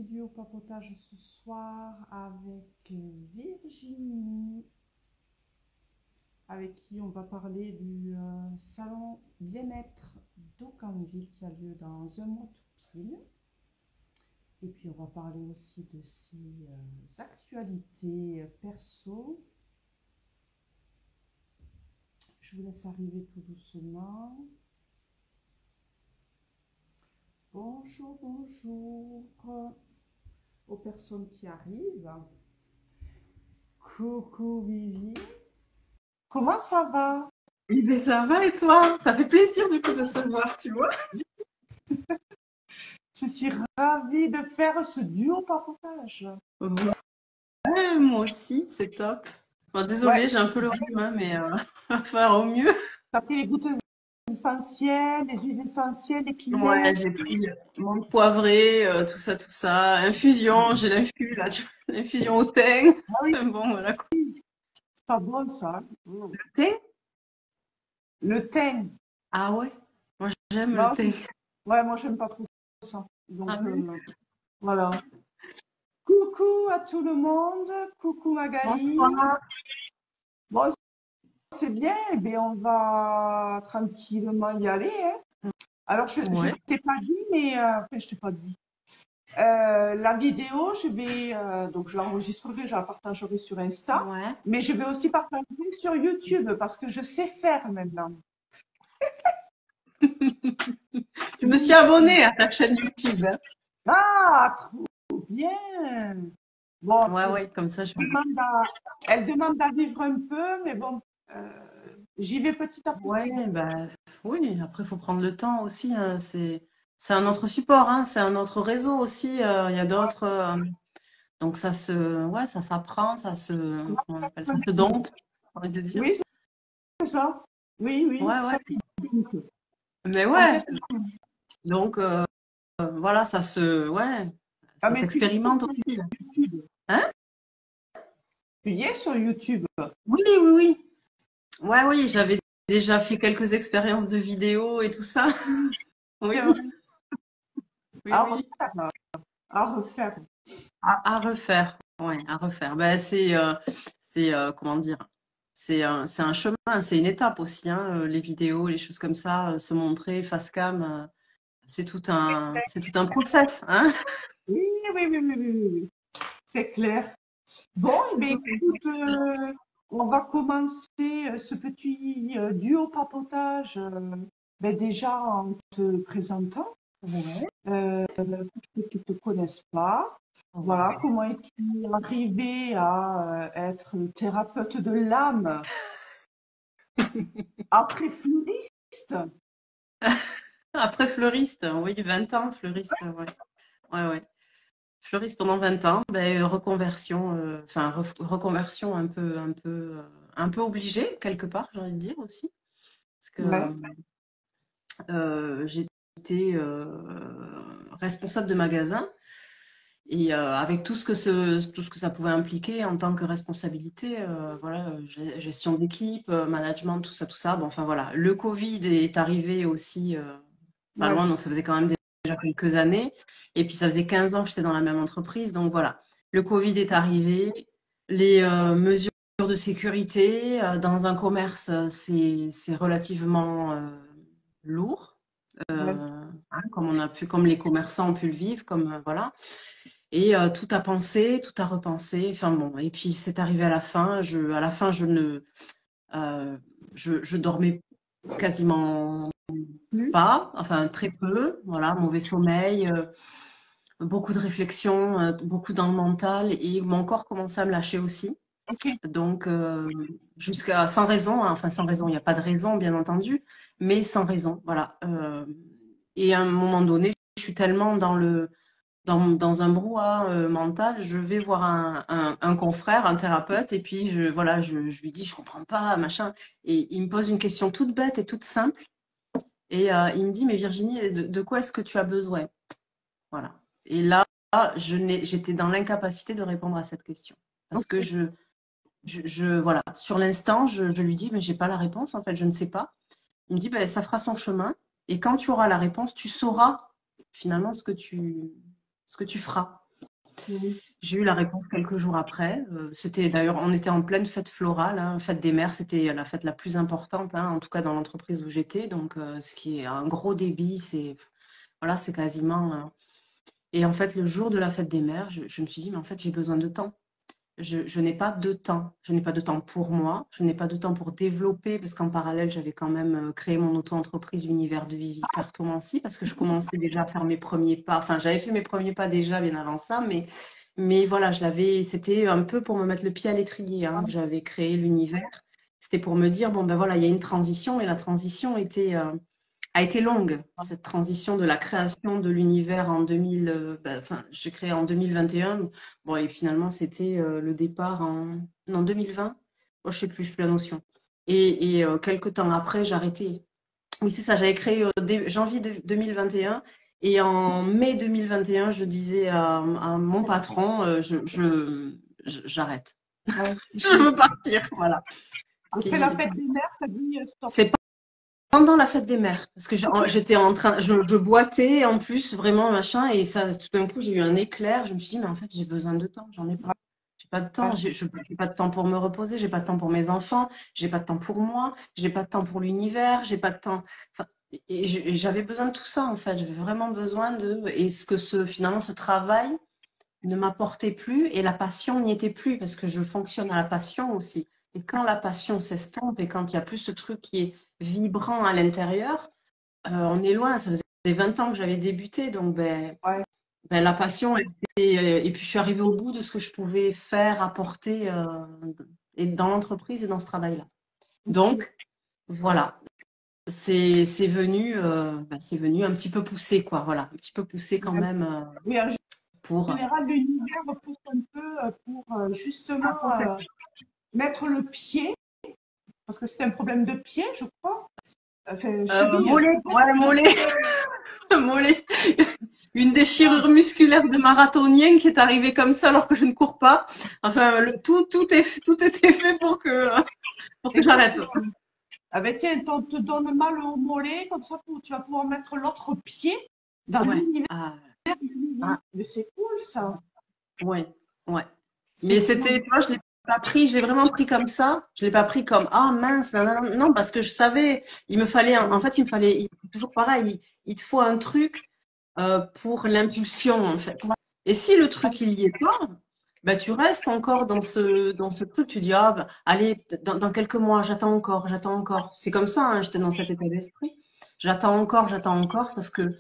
duo papotage ce soir avec Virginie, avec qui on va parler du salon bien-être d'Aucanville qui a lieu dans un mois tout pile. Et puis on va parler aussi de ses actualités perso. Je vous laisse arriver tout doucement. Bonjour, bonjour aux personnes qui arrivent. Coucou Vivi. Comment ça va? Oui, mais ça va et toi? Ça fait plaisir du coup de se voir, tu vois? Je suis ravie de faire ce duo papotage. Ouais, moi aussi, c'est top. Bon, Ouais, désolée, j'ai un peu le rhume, hein, mais on va faire au mieux. t'as pris les goutteuses essentielles, les huiles essentielles, les Ouais, Kleenex. j'ai pris mon poivré, tout ça, tout ça. Infusion, j'ai l'infu là, tu vois, l'infusion au thym. Ah oui, Bon, voilà quoi. c'est pas bon ça. Thym? Le thym. Ah ouais, moi j'aime le Non, thym. ouais, moi j'aime pas trop ça. Ah Donc oui. voilà. Coucou à tout le monde. Coucou Magali. Bonsoir. Bon, c'est bien. Eh bien, on va tranquillement y aller, hein. Alors, je Ouais. t'ai pas dit, mais enfin, je t'ai pas dit. La vidéo, donc je l'enregistrerai, je la partagerai sur Insta, Ouais. mais je vais aussi partager sur YouTube parce que je sais faire maintenant. Je me suis abonnée à ta chaîne YouTube, hein. Ah, trop bien. Bon, Ouais, ouais, comme ça je. demande à- elle demande à vivre un peu, mais bon, j'y vais petit à Ouais, petit. bah, oui, après, il faut prendre le temps aussi, hein. C'est un autre support, hein, c'est un autre réseau aussi. Il y a d'autres. Donc, ouais, ça s'apprend, comment on appelle ça, se dompte, on va te dire. Oui, c'est ça. Oui, oui, Ouais, ça ouais. complique. Mais ouais, Complètement. donc, voilà, ouais, Ah, ça mais tu y es s'expérimente sur aussi, là. Hein? tu y es sur YouTube. Oui, oui, oui. Ouais, oui, j'avais déjà fait quelques expériences de vidéo et tout ça. C'est Oui, vrai. oui, À oui. refaire, à refaire. À refaire, ouais, à refaire. Ben, comment dire, c'est un chemin, c'est une étape aussi, hein, les vidéos, les choses comme ça, se montrer face cam, c'est tout un process, hein. Oui, oui, oui, oui, oui, oui, oui. C'est clair. Bon, eh bien, écoute, on va commencer ce petit duo papotage ben, déjà en te présentant. Ouais, Pour ceux qui ne te connaissent pas, voilà, ouais. comment es-tu arrivé à être thérapeute de l'âme après fleuriste? Après fleuriste, oui, 20 ans, fleuriste, ouais. Ouais, ouais. Fleuriste pendant 20 ans, ben, reconversion, reconversion un peu obligée, quelque part, j'ai envie de dire aussi. Parce que Ouais, j'étais responsable de magasin et avec tout ce que ça pouvait impliquer en tant que responsabilité, voilà, gestion d'équipe, management, tout ça. Bon, enfin voilà, le Covid est arrivé aussi pas ouais, loin, donc ça faisait quand même déjà quelques années. Et puis ça faisait 15 ans que j'étais dans la même entreprise, donc voilà, le Covid est arrivé, les mesures de sécurité dans un commerce, c'est relativement lourd, ouais. hein, comme les commerçants ont pu le vivre, comme voilà. Et tout à penser, tout à repenser. Enfin bon, et puis c'est arrivé à la fin. À la fin, euh, je dormais quasiment Plus. pas, enfin très peu. Voilà, mauvais sommeil, beaucoup de réflexion, beaucoup dans le mental, et mon corps commençait à me lâcher aussi. Ok. Donc jusqu'à sans raison, hein, enfin sans raison, il n'y a pas de raison bien entendu, mais sans raison, voilà. Et à un moment donné, je suis tellement dans un brouhaha mental, je vais voir un confrère, un thérapeute, et puis voilà, je lui dis, je comprends pas, machin, et il me pose une question toute bête et toute simple, et il me dit, mais Virginie, de quoi est-ce que tu as besoin? Voilà. Et là, j'étais dans l'incapacité de répondre à cette question, parce que Ok. voilà, sur l'instant, je lui dis, mais j'ai pas la réponse, en fait, je ne sais pas. Il me dit, ben, ça fera son chemin, et quand tu auras la réponse, tu sauras finalement ce que tu feras. Oui. J'ai eu la réponse quelques jours après. C'était d'ailleurs, on était en pleine fête florale, hein, fête des mères, c'était la fête la plus importante, hein, en tout cas dans l'entreprise où j'étais. Donc, ce qui est un gros débit, c'est voilà, c'est quasiment. Et en fait, le jour de la fête des mères, je me suis dit, mais en fait, j'ai besoin de temps. Je n'ai pas de temps. Je n'ai pas de temps pour moi. Je n'ai pas de temps pour développer, parce qu'en parallèle, j'avais quand même créé mon auto-entreprise Univers de Vivi Cartomancie, parce que je commençais déjà à faire mes premiers pas. Enfin, j'avais fait mes premiers pas déjà bien avant ça, mais voilà, c'était un peu pour me mettre le pied à l'étrier, hein, que j'avais créé l'univers. C'était pour me dire, bon, ben voilà, il y a une transition, et la transition a été longue, cette transition de la création de l'univers en 2000, enfin, j'ai créé en 2021. Bon, et finalement, c'était le départ en 2020. Oh, je sais plus, je n'ai plus la notion. Et quelques temps après, j'ai arrêté. Oui, c'est ça, j'avais créé janvier 2021. Et en mai 2021, je disais à mon patron, j'arrête. Ouais. Je veux partir, voilà. Parce Après la qu'il- fête des mères, tu as dit stop. C'est pendant la fête des mères, parce que j'étais en train, je boitais en plus, vraiment, machin, et ça, tout d'un coup, j'ai eu un éclair. Je me suis dit, mais en fait, j'ai besoin de temps, j'en ai pas. J'ai pas de temps, Ouais. j'ai pas de temps pour me reposer, j'ai pas de temps pour mes enfants, j'ai pas de temps pour moi, j'ai pas de temps pour l'univers, j'ai pas de temps. Enfin, et j'avais besoin de tout ça, en fait. J'avais vraiment besoin de. Et ce que finalement, ce travail ne m'apportait plus, et la passion n'y était plus, parce que je fonctionne à la passion aussi. Et quand la passion s'estompe, et quand il y a plus ce truc qui est vibrant à l'intérieur, on est loin. Ça faisait 20 ans que j'avais débuté, donc Ouais. la passion, et puis je suis arrivée au bout de ce que je pouvais faire, apporter et dans l'entreprise et dans ce travail-là. Ok. Donc, voilà, c'est venu un petit peu poussé, quoi. Voilà, un petit peu poussé quand Ouais. même Oui, en pour général, l'univers pousse un peu pour justement mettre le pied, parce que c'est un problème de pied, je crois. Enfin, cheville, mollet, ouais, mollet, mollet. Une ah, déchirure musculaire de marathonien qui est arrivée comme ça alors que je ne cours pas. Enfin, tout était fait pour que j'arrête. exactement. Ah ben tiens, on te donne mal au mollet, comme ça tu vas pouvoir mettre l'autre pied dans Ouais. l'univers Ah, de Lily. ah, Mais c'est cool ça. ouais, ouais. C'est Mais vraiment c'était, tu vois, je l'ai pas pris, je l'ai vraiment pris comme ça. Je l'ai pas pris comme, ah mince, non, non, non, non, parce que je savais, il me fallait, en fait, toujours pareil, il te faut un truc pour l'impulsion, en fait. Et si le truc, il y est pas, bah, tu restes encore dans ce truc, tu dis, ah, bah, allez, dans quelques mois, j'attends encore, j'attends encore. C'est comme ça, hein, j'étais dans cet état d'esprit. J'attends encore, sauf que,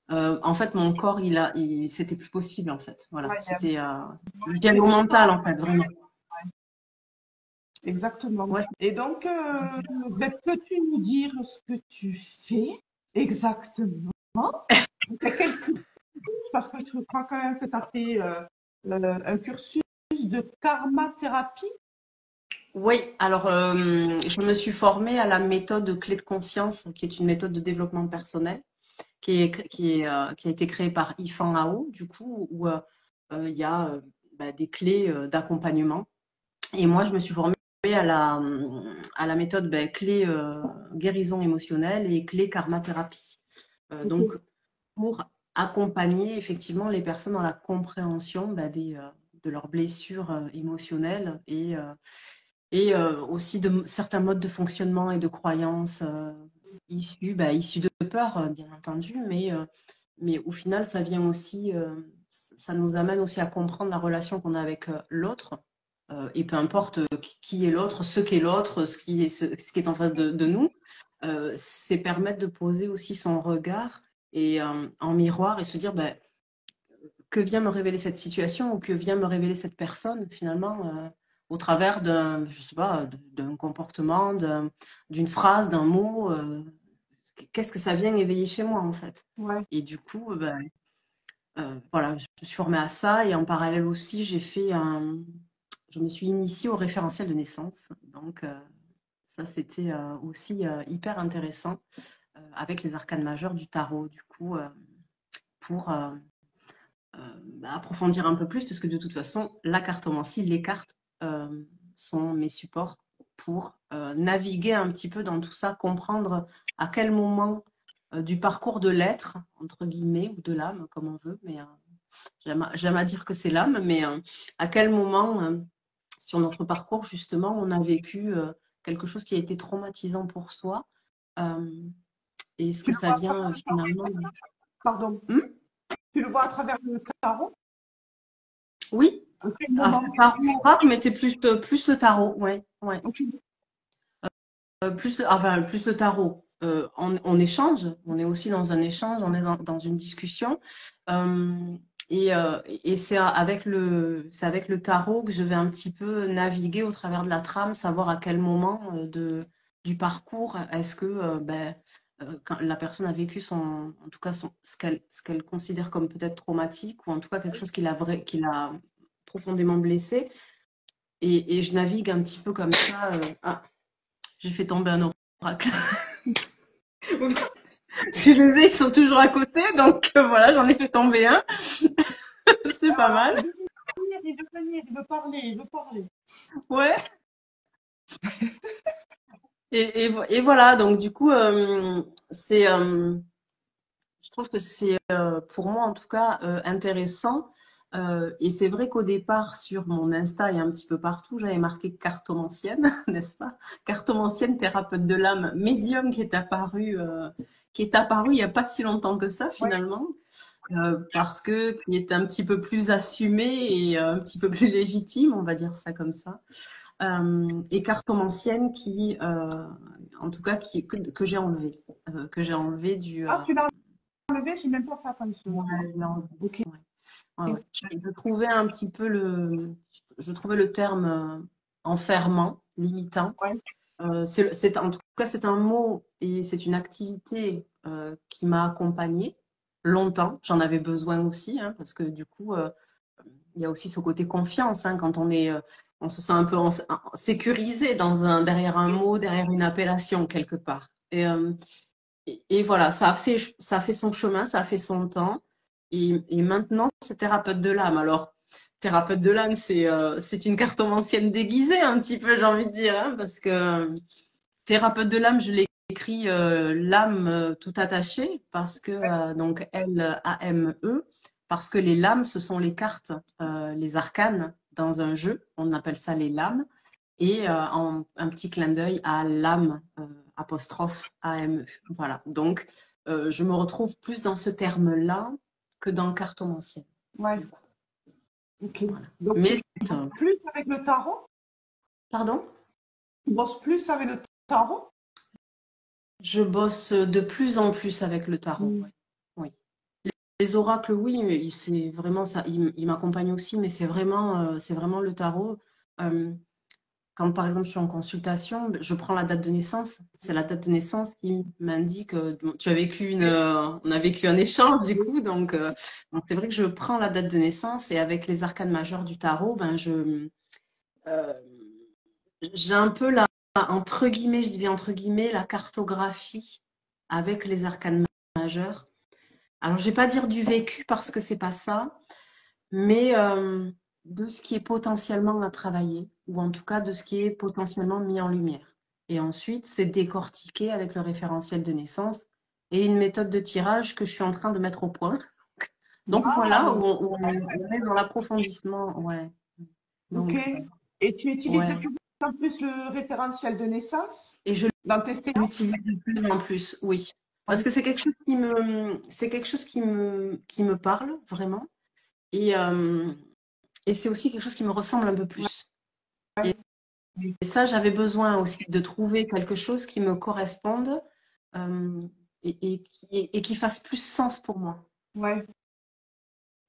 en fait, mon corps, c'était plus possible, en fait. Voilà, ouais, c'était, je viens au c'est pas mental, en fait, vraiment. exactement. Ouais. Et donc, ben, peux-tu nous dire ce que tu fais exactement? T'as quel cursus? Parce que je crois quand même que tu as fait un cursus de karma-thérapie. Oui, alors je me suis formée à la méthode clé de conscience, qui est une méthode de développement personnel, qui a été créée par Yifan Hao, du coup, où il y a des clés d'accompagnement. Et moi, je me suis formée à la méthode clé guérison émotionnelle et clé karma thérapie. Donc, pour accompagner effectivement les personnes dans la compréhension de leurs blessures émotionnelles et aussi de certains modes de fonctionnement et de croyances issus de peur, bien entendu, mais au final, ça vient aussi, ça nous amène aussi à comprendre la relation qu'on a avec l'autre, et peu importe qui est l'autre, ce qu'est l'autre, ce qui est en face de nous, c'est permettre de poser aussi son regard et en miroir et se dire, que vient me révéler cette situation ou que vient me révéler cette personne finalement au travers je sais pas, d'un comportement, d'une phrase, d'un mot. Qu'est-ce que ça vient éveiller chez moi en fait? Ouais. Et du coup, voilà, je me suis formée à ça et en parallèle aussi, je me suis initiée au référentiel de naissance. Donc ça, c'était aussi hyper intéressant avec les arcanes majeures du tarot. Du coup, pour approfondir un peu plus, parce que de toute façon, la cartomancie, les cartes sont mes supports pour naviguer un petit peu dans tout ça, comprendre à quel moment du parcours de l'être, entre guillemets, ou de l'âme, comme on veut, mais j'aime à dire que c'est l'âme, mais à quel moment sur notre parcours, justement, on a vécu quelque chose qui a été traumatisant pour soi euh, et ce Tu que le ça vois à travers vient le tarot? finalement. Pardon. Hmm. Tu le vois à travers le tarot? Oui, À quel enfin, moment? tarot oracle, mais c'est plus le tarot, ouais, ouais. Ok. Plus le tarot. On échange, on est aussi dans un échange, on est dans une discussion. Euh, et c'est avec le tarot que je vais un petit peu naviguer au travers de la trame, savoir à quel moment du parcours est-ce que quand la personne a vécu en tout cas ce qu'elle considère comme peut-être traumatique ou en tout cas quelque chose qui l'a profondément blessé. Et je navigue un petit peu comme ça. Ah, j'ai fait tomber un oracle. Parce que je les ai, ils sont toujours à côté, donc voilà, j'en ai fait tomber un. C'est pas Ah, mal. il veut venir, il veut parler, il veut parler. Ouais. Et voilà, donc du coup, je trouve que c'est, pour moi en tout cas, intéressant. Et c'est vrai qu'au départ, sur mon Insta et un petit peu partout, j'avais marqué cartomancienne, n'est-ce pas? Cartomancienne, thérapeute de l'âme, médium qui est apparu il n'y a pas si longtemps que ça Ouais. finalement. Parce que qui est un petit peu plus assumé et un petit peu plus légitime, on va dire ça comme ça. Et cartomancienne en tout cas, que j'ai enlevé Ah, tu l'as enlevé, j'ai même pas fait attention, ouais, tu vois. je l'ai enlevé. Ok. Ouais, ouais, ouais. Je trouvais le terme enfermant, limitant. Ouais. En tout cas, c'est un mot et c'est une activité qui m'a accompagnée longtemps. J'en avais besoin aussi, hein, parce que du coup, il y a aussi ce côté confiance, hein, quand on se sent un peu sécurisé derrière un mot, derrière une appellation quelque part. Et voilà, ça a fait son chemin, ça a fait son temps. Et maintenant, c'est thérapeute de l'âme. Alors, thérapeute de l'âme, c'est une cartomancienne déguisée, un petit peu, j'ai envie de dire, hein, parce que thérapeute de l'âme, je l'ai écrit l'âme tout attachée, parce que, donc L-A-M-E, parce que les lames, ce sont les cartes, les arcanes dans un jeu. On appelle ça les lames. Et un petit clin d'œil à l'âme, apostrophe A-M-E. Voilà. Donc, je me retrouve plus dans ce terme-là que dans cartomancienne, Ouais. du coup. Ok. Voilà. Donc, Mais tu bosses plus avec le tarot? pardon? Tu bosses plus avec le tarot? Je bosse de plus en plus avec le tarot. Mm. Ouais. Oui. Les oracles, oui, mais c'est vraiment ça. Ils m'accompagnent aussi, mais c'est vraiment le tarot. Euh, Quand par exemple je suis en consultation, je prends la date de naissance. C'est la date de naissance qui m'indique. Bon, on a vécu un échange du coup, donc c'est vrai que je prends la date de naissance et avec les arcanes majeures du tarot, euh, j'ai un peu entre guillemets, je dis bien entre guillemets, la cartographie avec les arcanes majeures. Alors je vais pas dire du vécu parce que c'est pas ça, mais de ce qui est potentiellement à travailler, ou en tout cas de ce qui est potentiellement mis en lumière. Et ensuite, c'est décortiqué avec le référentiel de naissance et une méthode de tirage que je suis en train de mettre au point. Donc voilà, Waouh! où on est dans l'approfondissement. Ouais. Ok. Donc, Et tu utilises de ouais. plus en plus le référentiel de naissance Et je dans tes séances? l'utilise de plus en plus, oui. Parce Ouais. que c'est quelque chose qui me parle vraiment. Et, euh, et c'est aussi quelque chose qui me ressemble un peu plus. Ouais. Et ça, j'avais besoin aussi de trouver quelque chose qui me corresponde euh, et qui fasse plus sens pour moi. Ouais.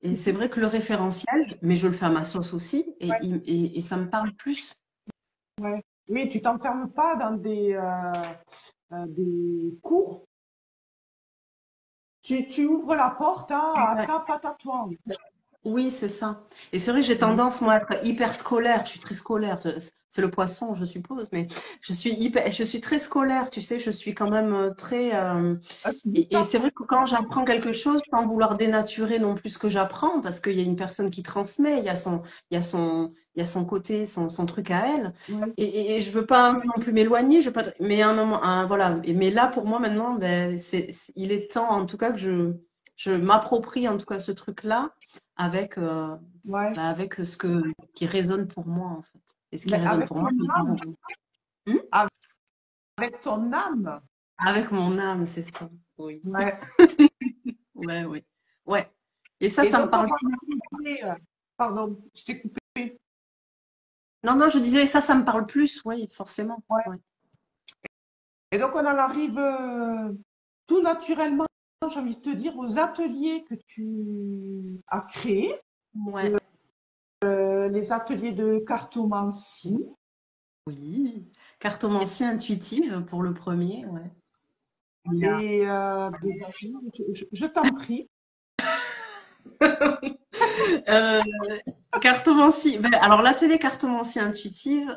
Et c'est vrai que le référentiel, mais je le fais à ma sauce aussi, et ça me parle plus. Ouais. Oui, tu t'enfermes pas dans des cours. Tu ouvres la porte à Ouais. ta patate. Oui, c'est ça. Et c'est vrai que j'ai tendance, moi, à être hyper scolaire. Je suis très scolaire. C'est le poisson, je suppose, mais je suis très scolaire, tu sais, je suis quand même très, Ah, tu dis et ça? c'est vrai que quand j'apprends quelque chose, sans vouloir dénaturer non plus ce que j'apprends, parce qu'il y a une personne qui transmet, il y a son côté, son truc à elle. Ouais. Et je veux pas non plus m'éloigner, je veux pas, mais à un moment, voilà. Mais là, pour moi, maintenant, il est temps, en tout cas, que je m'approprie, en tout cas, ce truc-là, avec, Ouais. avec qui résonne pour moi, en fait. Et ce qui Mais résonne pour moi, c'est pour vous. Hmm. avec ton âme. Avec mon âme, c'est ça. Oui. Ouais. Ouais, oui. Ouais. Et Et ça me donc, on parle. va arriver, pardon, je t'ai coupé. Non, non, je disais, ça me parle plus, oui, forcément. Ouais. Ouais. Et donc, on en arrive tout naturellement, j'ai envie de te dire, aux ateliers que tu as créés, Ouais. les ateliers de cartomancie. Oui. Cartomancie intuitive pour le premier, ouais. Il y a- Et je t'en prie. Euh, cartomancie. Alors, l'atelier cartomancie intuitive,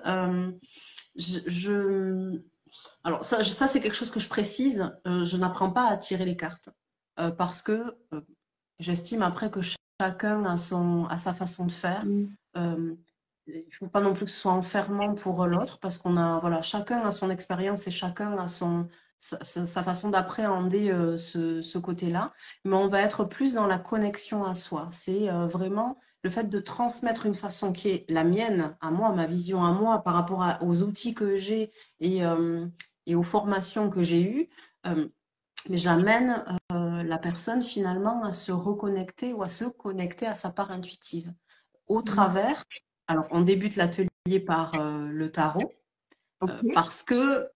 alors ça c'est quelque chose que je précise. Je n'apprends pas à tirer les cartes parce que j'estime après que chacun a sa façon de faire. Mm. Euh, il ne faut pas non plus que ce soit enfermant pour l'autre parce voilà, chacun a son expérience et chacun a sa façon d'appréhender ce côté-là. Mais on va être plus dans la connexion à soi. C'est vraiment le fait de transmettre une façon qui est la mienne, à moi, ma vision à moi, par rapport aux outils que j'ai et aux formations que j'ai eues. Euh, mais j'amène la personne finalement à se reconnecter ou à se connecter à sa part intuitive au Mm. travers. Alors, on débute l'atelier par le tarot Ok. parce que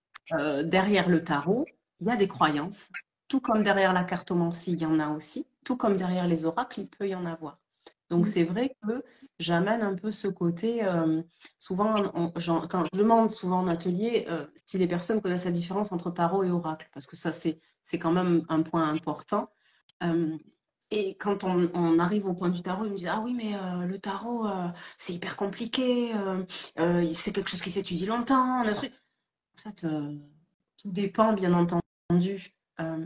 derrière le tarot, il y a des croyances. Tout comme derrière la cartomancie, il y en a aussi. Tout comme derrière les oracles, il peut y en avoir. Donc, Mm. c'est vrai que j'amène un peu ce côté. Souvent, quand je demande souvent en atelier si les personnes connaissent la différence entre tarot et oracle, parce que ça, c'est quand même un point important. Euh, et quand on arrive au point du tarot, ils me disent, ah oui, mais le tarot, c'est hyper compliqué, c'est quelque chose qui s'étudie longtemps, un truc. En fait, tout dépend, bien entendu, euh,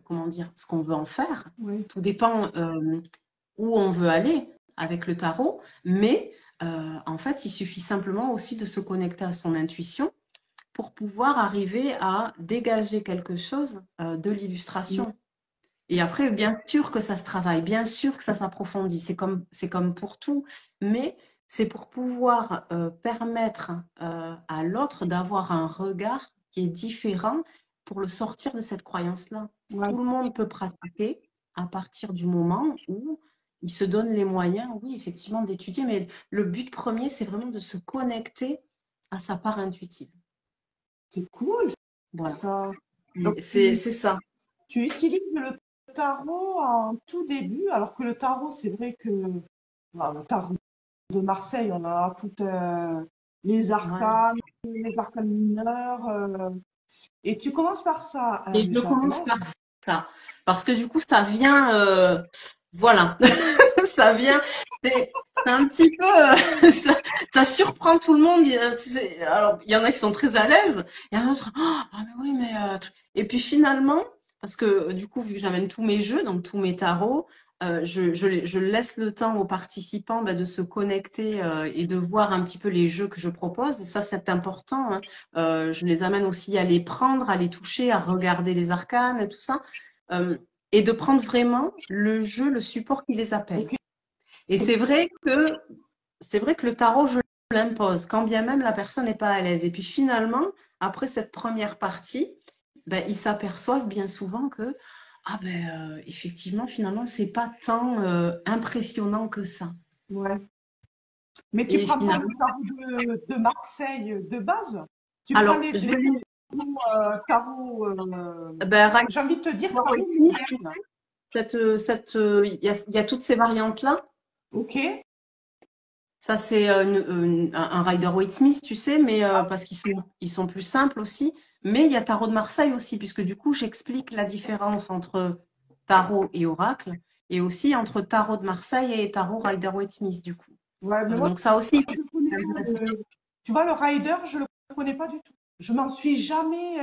comment dire, ce qu'on veut en faire. Oui. Tout dépend où on veut aller avec le tarot. Mais en fait, il suffit simplement aussi de se connecter à son intuition pour pouvoir arriver à dégager quelque chose de Mm. l'illustration. Et après, bien sûr que ça se travaille, bien sûr que ça s'approfondit, c'est comme pour tout, mais c'est pour pouvoir permettre à l'autre d'avoir un regard qui est différent pour le sortir de cette croyance-là. Ouais. Tout le monde peut pratiquer à partir du moment où il se donne les moyens, oui, effectivement, d'étudier, mais le but premier, c'est vraiment de se connecter à sa part intuitive. C'est cool, Voilà. ça. Donc, Et c'est ça. tu utilises le tarot en tout début, alors que le tarot, c'est vrai que le tarot de Marseille, on a tout Ouais. les arcanes mineurs. Et tu commences par ça. Et je commence J'adore. par ça. Parce que du coup, ça vient, voilà, ça vient, c'est un petit peu, ça surprend tout le monde. Tu sais, alors, il y en a qui sont très à l'aise, et il y en a d'autres, oh, ah mais oui, mais... Et puis finalement, parce que du coup, vu que j'amène tous mes jeux, donc tous mes tarots, je laisse le temps aux participants de se connecter et de voir un petit peu les jeux que je propose. Et ça, c'est important, hein. Je les amène aussi à les prendre, à les toucher, à regarder les arcanes et tout ça. Euh, et de prendre vraiment le jeu, le support qui les appelle. Ok. Et c'est vrai que le tarot, je l'impose, quand bien même la personne n'est pas à l'aise. Et puis finalement, après cette première partie, ils s'aperçoivent bien souvent que, ah effectivement, finalement, c'est pas tant impressionnant que ça. Ouais. Mais tu Et prends pas le finalement, tarot de Marseille de base. Tu prends alors, je les vais, tarots, Rider j'ai envie de te dire Waite tarot Smith, modernes. il y a toutes ces variantes-là. Ok. Ça, c'est un Rider-Waite-Smith, tu sais, mais parce qu'ils sont plus simples aussi. Mais il y a Tarot de Marseille aussi, puisque du coup, j'explique la différence entre tarot et oracle, et aussi entre Tarot de Marseille et Tarot Rider-Waite-Smith, du coup. Ouais, mais moi, Donc ça aussi, je connais c'est pas intéressant. tu vois, le rider, je le connais pas du tout. Je m'en suis jamais,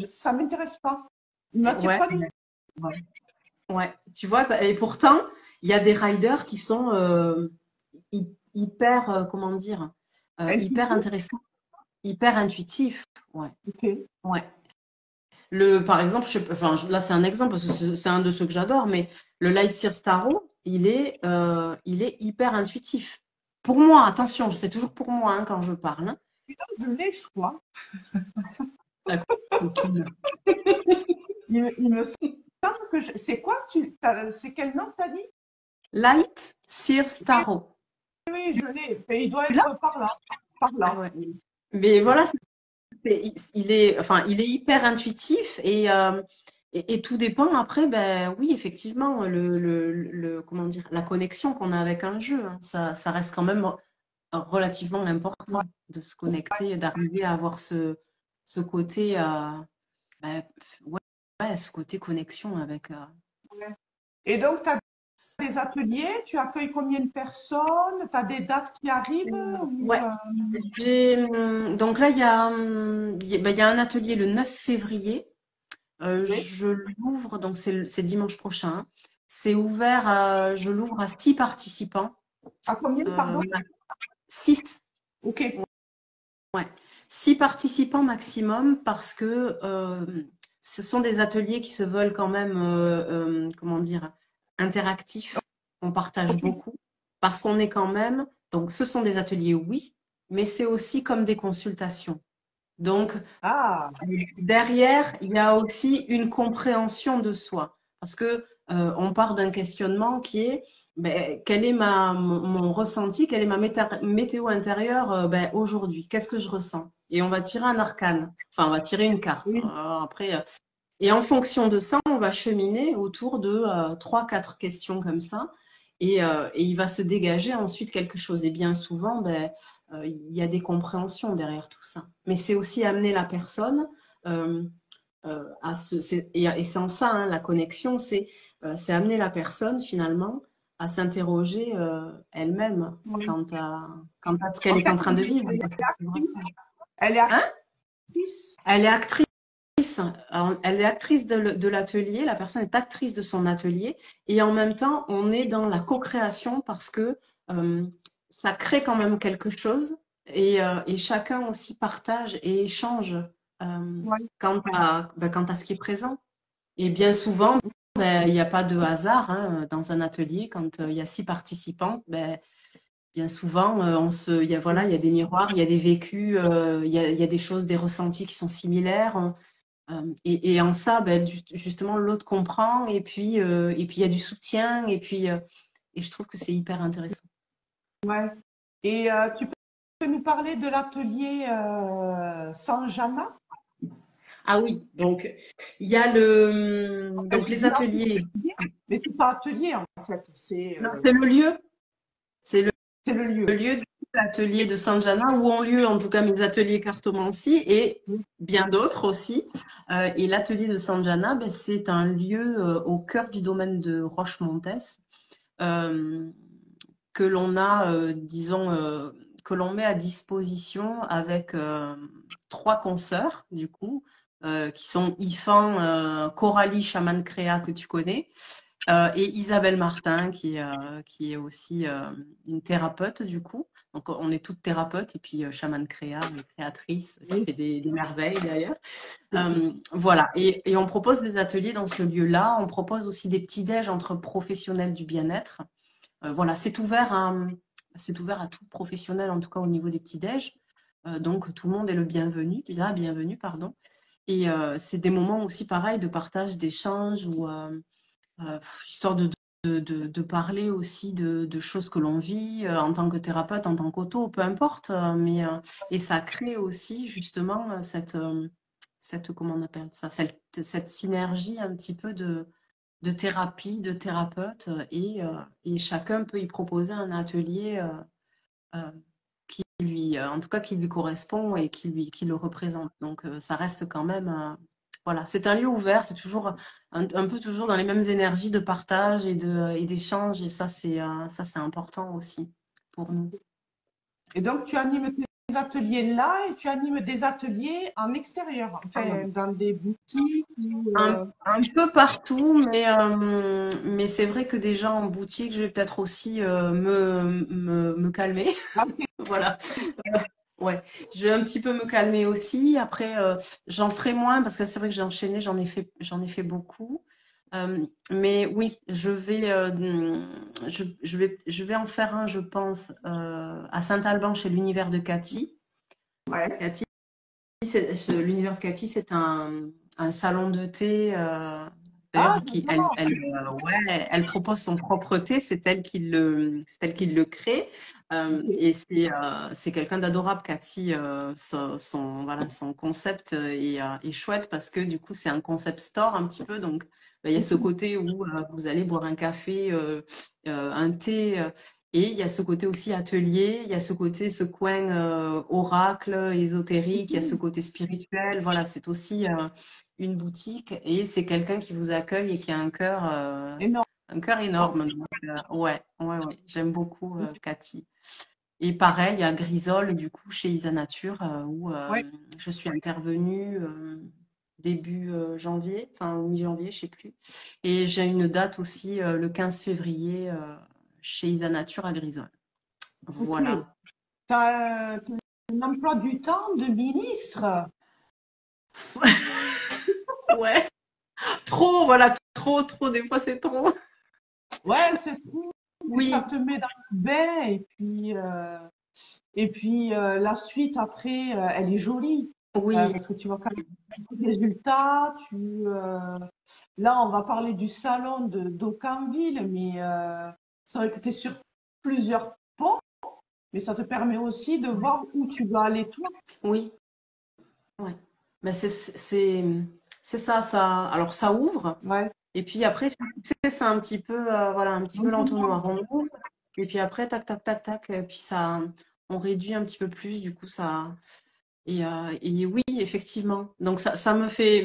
ça m'intéresse pas. Il m'attire Ouais, pas du tout. ouais, ouais. Tu vois, et pourtant, il y a des riders qui sont hyper, comment dire, hyper Intuitif. intéressants, hyper intuitifs. Ouais, Ok. ouais. Par exemple, enfin, là c'est un exemple parce que c'est un de ceux que j'adore, mais le Light Sears Tarot, il est hyper intuitif. Pour moi, attention, c'est toujours pour moi hein, quand je parle. Hein. Je l'ai, je crois. La coquine. Il me semble que c'est quoi c'est quel nom t'as dit? Light Sears Oui, Tarot. oui, je l'ai. Et il doit Tu l'as? être par là. Par Ah là. ouais. Mais voilà, il est hyper intuitif et tout dépend après, ben oui, effectivement, comment dire, la connexion qu'on a avec un jeu, hein, ça reste quand même relativement Ouais, important de se connecter, d'arriver à avoir ce côté, ben, ouais, ouais, ce côté connexion avec. ouais. Et donc, tu as des ateliers, tu accueilles combien de personnes? Tu as des dates qui arrivent ou, Ouais. Donc là, il y a un atelier le 9 février. oui. Je l'ouvre, donc c'est dimanche prochain. Hein. C'est ouvert, je l'ouvre à 6 participants. À combien, pardon? 6, Ok. ouais. 6 participants maximum parce que ce sont des ateliers qui se veulent quand même, comment dire, interactifs. On partage Ok. beaucoup parce qu'on est quand même, donc ce sont des ateliers, oui, mais c'est aussi comme des consultations. Donc, Ah, derrière, il y a aussi une compréhension de soi. Parce que on part d'un questionnement qui est ben, quel est mon ressenti, quelle est ma météo intérieure ben, aujourd'hui? Qu'est-ce que je ressens? Et on va tirer un arcane. Enfin, on va tirer une carte. oui. Après, et en fonction de ça, on va cheminer autour de 3, 4 questions comme ça. Et il va se dégager ensuite quelque chose. Et bien souvent, ben, il y a des compréhensions derrière tout ça. Mais c'est aussi amener la personne euh, et c'est en ça, hein, la connexion, c'est amener la personne finalement à s'interroger elle-même Oui. quant à ce qu'elle En est fait, en train de vivre. Parce que, elle est hein? actrice. Elle est actrice. Elle est actrice de l'atelier, la personne est actrice de son atelier, et en même temps, on est dans la co-création parce que euh, ça crée quand même quelque chose, et chacun aussi partage et échange Ouais. quant à ce qui est présent. Et bien souvent, ben, il n'y a pas de hasard hein, dans un atelier, quand il y a 6 participants, ben, bien souvent, voilà, il y a des miroirs, il y a des vécus, il y a des choses, des ressentis qui sont similaires. Et en ça, ben, justement, l'autre comprend et puis il y a du soutien et je trouve que c'est hyper intéressant. Ouais. Et tu peux nous parler de l'atelier Sanjana? Ah oui, donc il y a Enfin, donc je les dis ateliers. atelier, mais c'est pas atelier en fait, Non, c'est le lieu, c'est c'est le le lieu. lieu de l'atelier de Sanjana où ont lieu en tout cas mes ateliers cartomancie et bien d'autres aussi. Et l'atelier de Sanjana, ben, c'est un lieu au cœur du domaine de Roche-Montès. euh, que l'on a, disons, que l'on met à disposition avec 3 consoeurs, du coup, qui sont Ifan, Coralie, chaman créa, que tu connais, et Isabelle Martin, qui est aussi une thérapeute, du coup. Donc, on est toutes thérapeutes, et puis chaman créa, une créatrice qui Oui. fait des merveilles d'ailleurs. Voilà, et on propose des ateliers dans ce lieu-là. On propose aussi des petits déj entre professionnels du bien-être. Voilà, c'est ouvert à tout professionnel, en tout cas au niveau des petits-déj. Donc tout le monde est le bienvenu, bienvenue, pardon. Et c'est des moments aussi pareils de partage, d'échange, ou histoire de parler aussi de choses que l'on vit en tant que thérapeute, en tant qu'auto, peu importe. Et ça crée aussi justement comment on appelle ça, cette synergie un petit peu de thérapie, de thérapeute, et chacun peut y proposer un atelier euh, en tout cas, qui lui correspond et qui le représente. Donc, ça reste quand même, voilà, c'est un lieu ouvert, c'est toujours un peu toujours dans les mêmes énergies de partage et d'échange, et ça, c'est important aussi pour nous. Et donc, tu animes tes ateliers là et tu animes des ateliers en extérieur, enfin, dans des boutiques ou, Un peu partout, mais c'est vrai que déjà en boutique, je vais peut-être aussi me calmer. Ah, Voilà. Ouais, je vais un petit peu me calmer aussi. Après, j'en ferai moins parce que c'est vrai que j'ai enchaîné, j'en ai fait beaucoup. Mais oui, je vais en faire un, je pense, à Saint-Alban chez l'univers de Cathy. Ouais. Cathy, l'univers de Cathy, c'est un salon de thé. Ah, D'ailleurs, d'accord. ouais, elle propose son propre thé, c'est elle qui le crée. Ok. Et c'est quelqu'un d'adorable, Cathy. Voilà, son concept est chouette parce que du coup, c'est un concept store un petit peu. Donc, il y a ce côté où vous allez boire un café, un thé. Et il y a ce côté aussi atelier, il y a ce côté, ce coin oracle, ésotérique, il y a ce côté spirituel. Voilà, c'est aussi une boutique et c'est quelqu'un qui vous accueille et qui a Énorme. un cœur énorme. Donc, ouais, j'aime beaucoup Cathy. Et pareil, il y a Grisol, du coup, chez Isa Nature, où Ouais. je suis intervenue début janvier, enfin mi-janvier, je sais plus. Et j'ai une date aussi le 15 février chez Isa Nature à Grisol. Ok. Voilà. T'as un emploi du temps de ministre. Ouais, trop, voilà, trop, des fois c'est trop. Ouais, c'est cool. Puis ça Oui, te met dans le bain et puis la suite après, elle est jolie. oui, Parce que tu vois quand même beaucoup de résultats. Là, on va parler du salon de d'Aucamville, mais c'est vrai que tu es sur plusieurs ponts, mais ça te permet aussi de voir où tu dois aller toi. oui, ouais. Mais c'est ça, ça. Alors ça ouvre. Ouais. Et puis après, tu sais, c'est un petit peu, voilà, un petit peu l'entonnoir. On ouvre, et puis après, tac, tac, tac, tac, et puis ça, on réduit un petit peu plus, du coup, ça. Et oui, effectivement. Donc ça m'a fait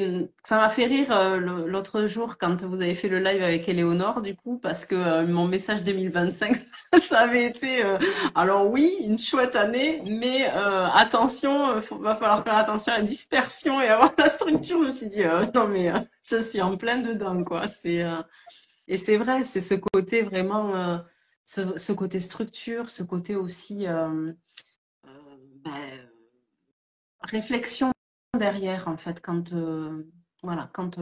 rire l'autre jour quand vous avez fait le live avec Éléonore, du coup, parce que mon message 2025, ça avait été, alors oui, une chouette année, mais attention, va falloir faire attention à la dispersion et avoir la structure. Je me suis dit, non mais je suis en plein dedans, quoi. Et c'est vrai, c'est ce côté vraiment, ce côté structure, ce côté aussi. Ben, réflexion derrière, en fait, voilà, quand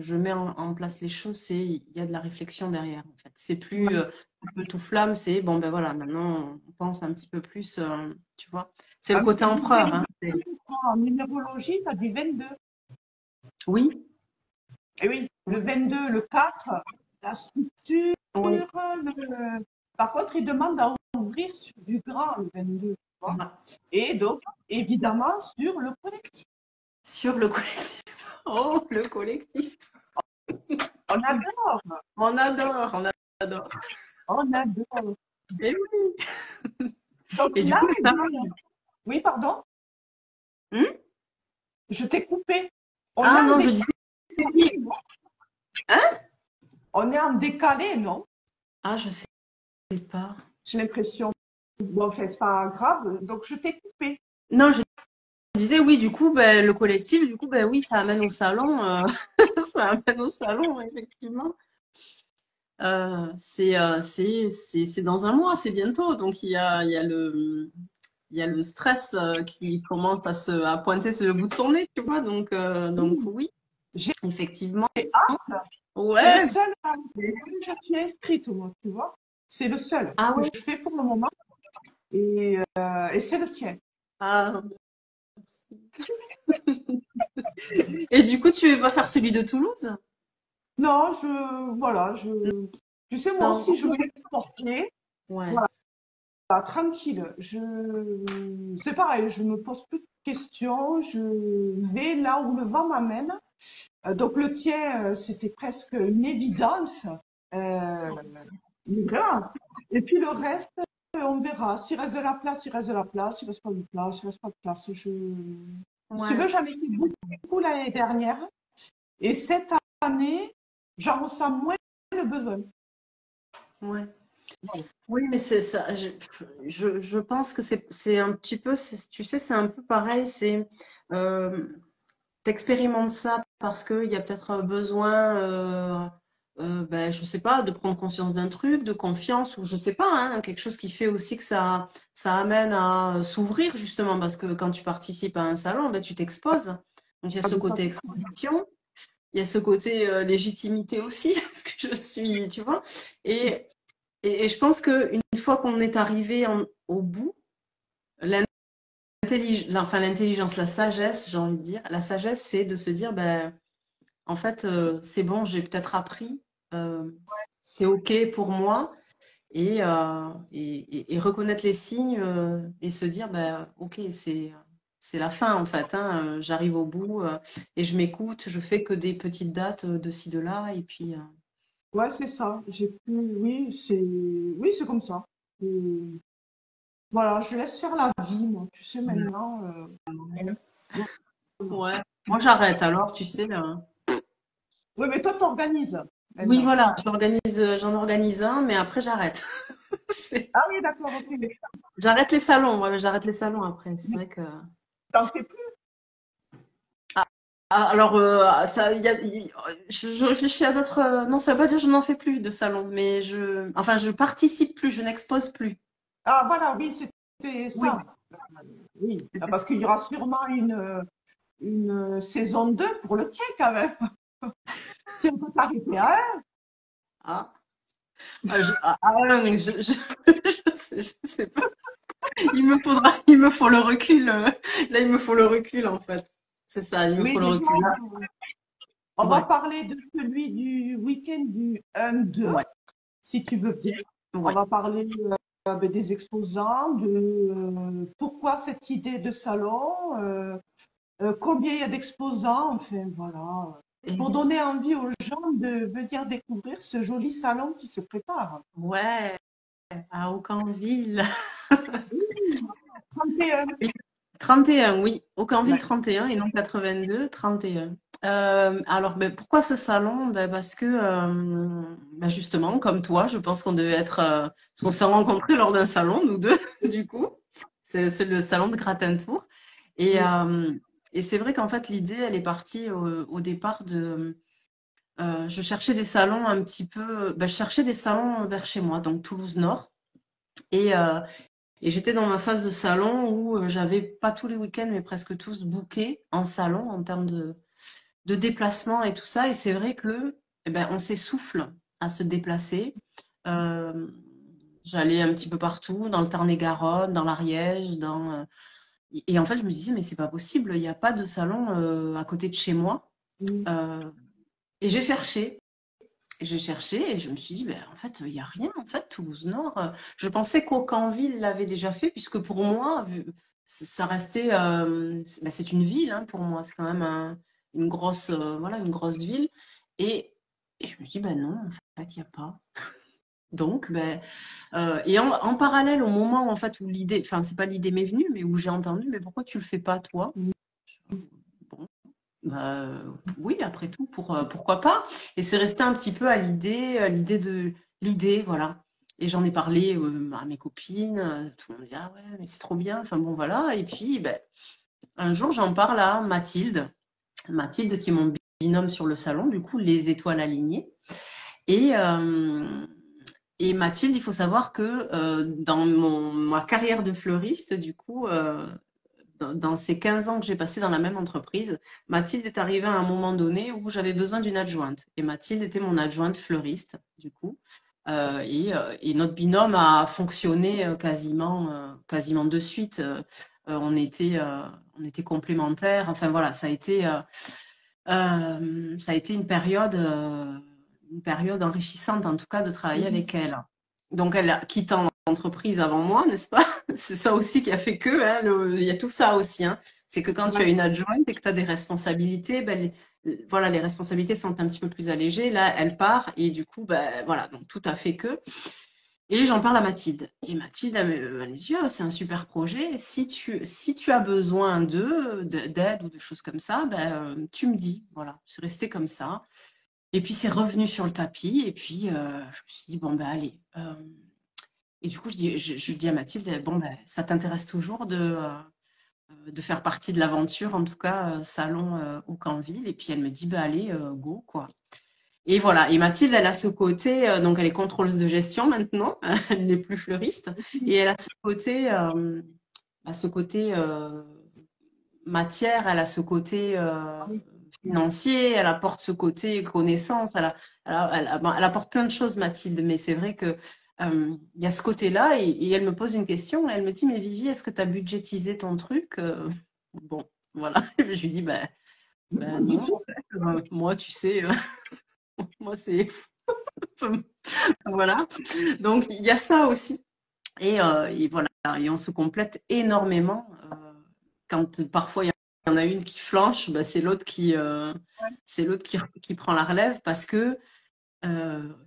je mets en place les choses, il y a de la réflexion derrière, en fait. C'est plus Ouais. un peu tout flamme, c'est bon, ben voilà, maintenant on pense un petit peu plus, tu vois. C'est le Ah oui, côté t'as du empereur, hein. 22, je crois. En numérologie, tu as du 22. Oui, Et oui, le 22, le 4, la structure. oui, Par contre, il demande à ouvrir sur du grand, le 22, tu vois. voilà. Et donc, évidemment, sur le collectif. Sur le collectif. Oh, le collectif. On adore, On adore, on adore. on adore. Et oui. Donc Et du là, coup, eh ça. bien, oui, pardon, Hmm. je t'ai coupé. On est Ah en non, je décalé, disais oui. Hein? on est en décalé, non? Ah, je sais pas. J'ai l'impression. Bon, enfin, c'est pas grave. Donc, je t'ai coupé. Non, je disais oui, du coup, ben, le collectif, du coup, ben oui, ça amène au salon, ça amène au salon, effectivement. C'est dans un mois, c'est bientôt, donc il y a le stress qui commence à pointer sur le bout de son nez, tu vois, donc Oui, oui, j'ai effectivement, hâte. C'est le ouais, seul à lequel je suis inscrite, moi, tu vois. C'est le seul ah que ouais, je fais pour le moment et c'est le tien. ah, merci. Et du coup, tu vas faire celui de Toulouse? Non, voilà, tu sais, moi Non, aussi, je voulais te porter. ouais, Voilà, tranquille. C'est pareil, je me pose plus de questions. Je vais là où le vent m'amène. Donc le tien, c'était presque une évidence. Euh, mais voilà. Et puis le reste, on verra. S'il reste de la place, il reste de la place. S'il reste pas de place, il reste pas de place. Si tu ouais, veux, j'en ai fait beaucoup l'année dernière. Et cette année, j'en ressens moins le besoin. ouais. Voilà. Oui, mais c'est ça. Je pense que c'est un petit peu, tu sais, c'est un peu pareil. Euh, T'expérimentes ça parce qu'il y a peut-être besoin ben, je sais pas, de prendre conscience d'un truc, de confiance, ou je sais pas, hein, quelque chose qui fait aussi que ça amène à s'ouvrir, justement, parce que quand tu participes à un salon, ben, tu t'exposes. Donc, il y a Ah, ce mais ça, côté exposition, il y a ce côté légitimité aussi, parce que je suis, tu vois. Et, et je pense qu'une fois qu'on est arrivé au bout, l'intelligence, la sagesse, j'ai envie de dire, la sagesse, c'est de se dire, ben, en fait, c'est bon, j'ai peut-être appris, euh, c'est OK pour moi, et reconnaître les signes et se dire, ben, OK, c'est la fin, en fait, hein, j'arrive au bout et je m'écoute, je fais que des petites dates de ci, de là, et puis, ouais, c'est ça. Oui, c'est comme ça. Et voilà, je laisse faire la vie, moi. Tu sais, maintenant. Voilà. ouais. Moi, j'arrête alors, tu sais. Oui, mais toi, t'organises Oui, maintenant. voilà, j'en organise un, mais après, j'arrête. C'est- Ah oui, d'accord, ok. J'arrête les salons, ouais, j'arrête les salons après. C'est vrai que. T'en fais plus? Ah, alors, je réfléchis à d'autres. Non, ça veut pas dire que je n'en fais plus de salons, mais enfin, je participe plus, je n'expose plus. Ah voilà, oui, c'était Oui, ça. Oui, ah, c'était parce ça. qu'il y aura sûrement une saison 2 pour le tien quand même. Si on peut t'arrêter à un. Ah, je sais pas. Il me faut le recul. Là, il me faut le recul en fait. C'est ça, il me faut Oui, le déjà, recul. Là, on va ouais, parler de celui du week-end du 1-2, ouais, si tu veux bien. On ouais. va parler ben, des exposants, de pourquoi cette idée de salon, combien il y a d'exposants, enfin voilà. Pour Et- donner envie aux gens de venir découvrir ce joli salon qui se prépare. ouais, à Aucanville. 31. Oui, 31, oui. Aucanville Ouais. 31 et non 82, 31. Alors, ben, pourquoi ce salon? Ben, parce que, ben, justement, comme toi, je pense qu'on devait être, parce qu'on s'est rencontrés lors d'un salon, nous deux, du coup. C'est le salon de Gratentour. Et, Oui. euh, et c'est vrai qu'en fait, l'idée, elle est partie au départ je cherchais des salons un petit peu, ben, je cherchais des salons vers chez moi, donc Toulouse Nord. Et, euh, et j'étais dans ma phase de salon où j'avais pas tous les week-ends, mais presque tous bookés en salon en termes de déplacement et tout ça. Et c'est vrai que eh ben, on s'essouffle à se déplacer. Euh, J'allais un petit peu partout, dans le Tarn-et-Garonne, dans l'Ariège, et en fait, je me disais, mais c'est pas possible, il n'y a pas de salon à côté de chez moi. Mm. Euh, et j'ai cherché et je me suis dit, ben, en fait, il n'y a rien, en fait, Toulouse Nord. Je pensais qu'Aucanville l'avait déjà fait, puisque pour moi, ça restait, ben, c'est une ville, hein, pour moi, c'est quand même une grosse, voilà, une grosse ville. Et, et je me suis dit, ben non, en fait, il n'y a pas. Donc, ben, et en parallèle, au moment, en fait, où l'idée, enfin, c'est pas l'idée m'est venue, mais où j'ai entendu, mais pourquoi tu le fais pas, toi? Bon, bah, oui, après tout, pourquoi pas? Et c'est resté un petit peu à l'idée, voilà. Et j'en ai parlé à mes copines, tout le monde me dit, ah ouais, mais c'est trop bien, enfin bon, voilà. Et puis, ben, un jour, j'en parle à Mathilde qui est mon binôme sur le salon, du coup, les étoiles alignées. Et, euh, et Mathilde, il faut savoir que dans ma carrière de fleuriste, du coup, dans ces 15 ans que j'ai passé dans la même entreprise, Mathilde est arrivée à un moment donné où j'avais besoin d'une adjointe. Et Mathilde était mon adjointe fleuriste, du coup. Et notre binôme a fonctionné quasiment de suite. On était complémentaires. Enfin voilà, ça a été une période enrichissante, en tout cas, de travailler Mhm. avec elle. Donc, elle a quittant l'entreprise avant moi, n'est-ce pas? C'est ça aussi qui a fait que, hein, il y a tout ça aussi, hein. C'est que quand tu as Ouais. une adjointe et que tu as des responsabilités, ben, voilà, les responsabilités sont un petit peu plus allégées. Là, elle part et du coup, ben, voilà, donc tout a fait que. Et j'en parle à Mathilde. Et Mathilde, elle me dit, ah, c'est un super projet. Si tu as besoin d'aide ou de choses comme ça, ben, tu me dis. Voilà, c'est resté comme ça. Et puis c'est revenu sur le tapis. Et puis je me suis dit, bon, ben allez. Et du coup, je dis à Mathilde, bon, ben, ça t'intéresse toujours de faire partie de l'aventure, en tout cas, salon au Canville. Et puis elle me dit, ben allez, go, quoi. Et voilà. Et Mathilde, elle a ce côté, donc elle est contrôleuse de gestion maintenant, elle n'est plus fleuriste, et elle a ce côté matière, elle a ce côté financier, elle apporte ce côté connaissance, elle apporte plein de choses, Mathilde, mais c'est vrai que il y a ce côté-là, et elle me pose une question, elle me dit, mais Vivi, est-ce que tu as budgétisé ton truc? Bon, voilà. Je lui dis, ben non, en fait, moi, tu sais, moi, c'est... Voilà. Donc, il y a ça aussi. Et voilà, et on se complète énormément. Quand parfois il y en a une qui flanche, bah, c'est l'autre qui prend la relève parce que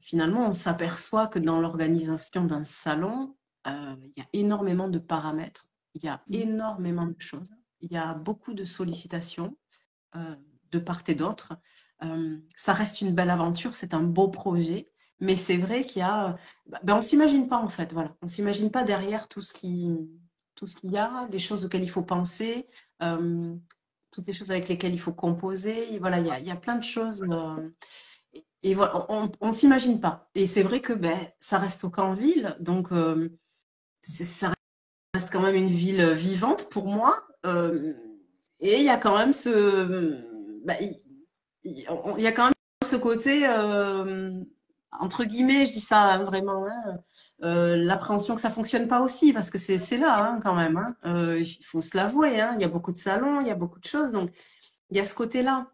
finalement on s'aperçoit que dans l'organisation d'un salon, il y a énormément de paramètres, il y a énormément de choses, il y a beaucoup de sollicitations euh, de part et d'autre. Ça reste une belle aventure, c'est un beau projet, mais c'est vrai qu'il y a, ben, on s'imagine pas en fait, voilà, on s'imagine pas derrière tout ce qu'il y a, les choses auxquelles il faut penser, euh, toutes les choses avec lesquelles il faut composer. Et voilà, il y a plein de choses. Et voilà, on s'imagine pas. Et c'est vrai que ben, ça reste au Canville, donc ça reste quand même une ville vivante pour moi. Et il y a quand même bah, il y a quand même ce côté, entre guillemets, je dis ça vraiment, hein, l'appréhension que ça fonctionne pas aussi, parce que c'est là hein, quand même. Hein. Il faut se l'avouer, hein, il y a beaucoup de salons, il y a beaucoup de choses, donc il y a ce côté-là.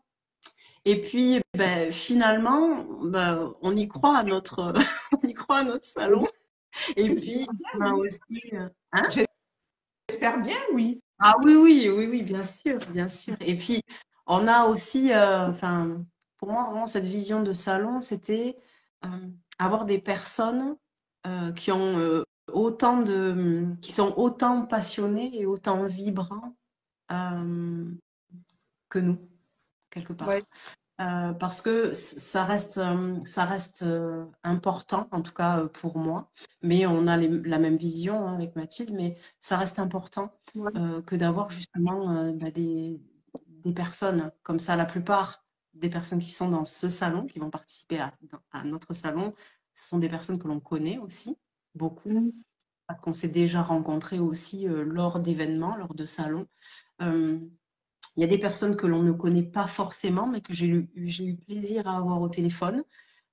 Et puis, ben, finalement, ben, on y croit à notre, on y croit à notre salon. Et puis, on a aussi, hein? J'espère bien, oui. Ah oui, oui, oui, oui, bien sûr, bien sûr. Et puis, on a aussi, enfin, pour moi, vraiment, cette vision de salon, c'était euh, avoir des personnes qui ont qui sont autant passionnées et autant vibrants euh, que nous, quelque Ouais. part. Parce que ça reste important, en tout cas pour moi. Mais on a la même vision hein, avec Mathilde, mais ça reste important Ouais. que d'avoir justement bah, des personnes comme ça. La plupart des personnes qui sont dans ce salon, qui vont participer à notre salon, ce sont des personnes que l'on connaît aussi, beaucoup, Mm. qu'on s'est déjà rencontrés aussi lors d'événements, lors de salons. Euh, il y a des personnes que l'on ne connaît pas forcément, mais que j'ai eu plaisir à avoir au téléphone.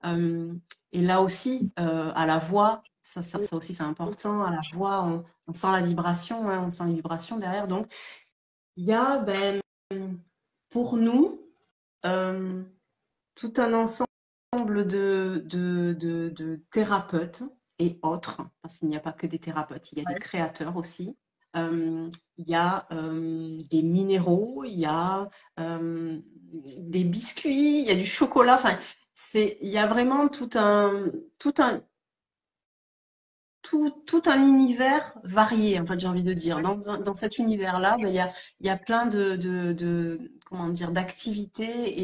Euh, et là aussi, à la voix, ça aussi c'est important, à la voix, on sent la vibration, hein, on sent les vibrations derrière. Donc, il y a ben, pour nous euh, tout un ensemble de thérapeutes et autres, parce qu'il n'y a pas que des thérapeutes, il y a des créateurs aussi. Il y a des minéraux, il y a des biscuits, il y a du chocolat. Enfin, il y a vraiment tout un, tout un univers varié, en fait, j'ai envie de dire. Dans cet univers-là, ben, il y a plein comment dire, d'activités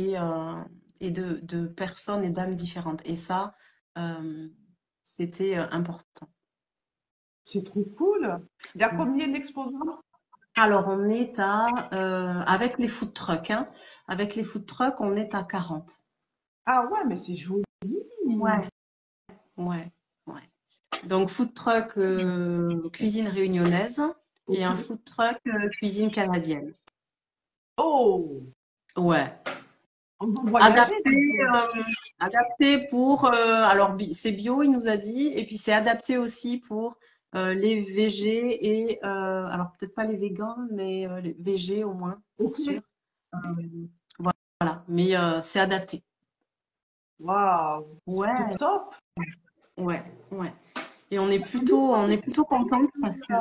et de personnes et d'âmes différentes. Et ça, euh, c'était important. C'est trop cool. Il y a Ouais. combien d'exposants? Alors, on est avec les food trucks, hein, avec les food trucks, on est à 40. Ah ouais, mais c'est joli. Ouais, ouais, ouais. Donc, food truck cuisine réunionnaise et un Ok. food truck cuisine canadienne. Oh, Ouais. on va voyager, Adapté, dis donc. adapté pour, alors c'est bio, il nous a dit, et puis c'est adapté aussi pour les VG et, alors peut-être pas les végans, mais les VG au moins, pour Ok. sûr. Euh, voilà, mais c'est adapté. Waouh, c'est Ouais, top. ouais, ouais. Et on est plutôt contente parce que,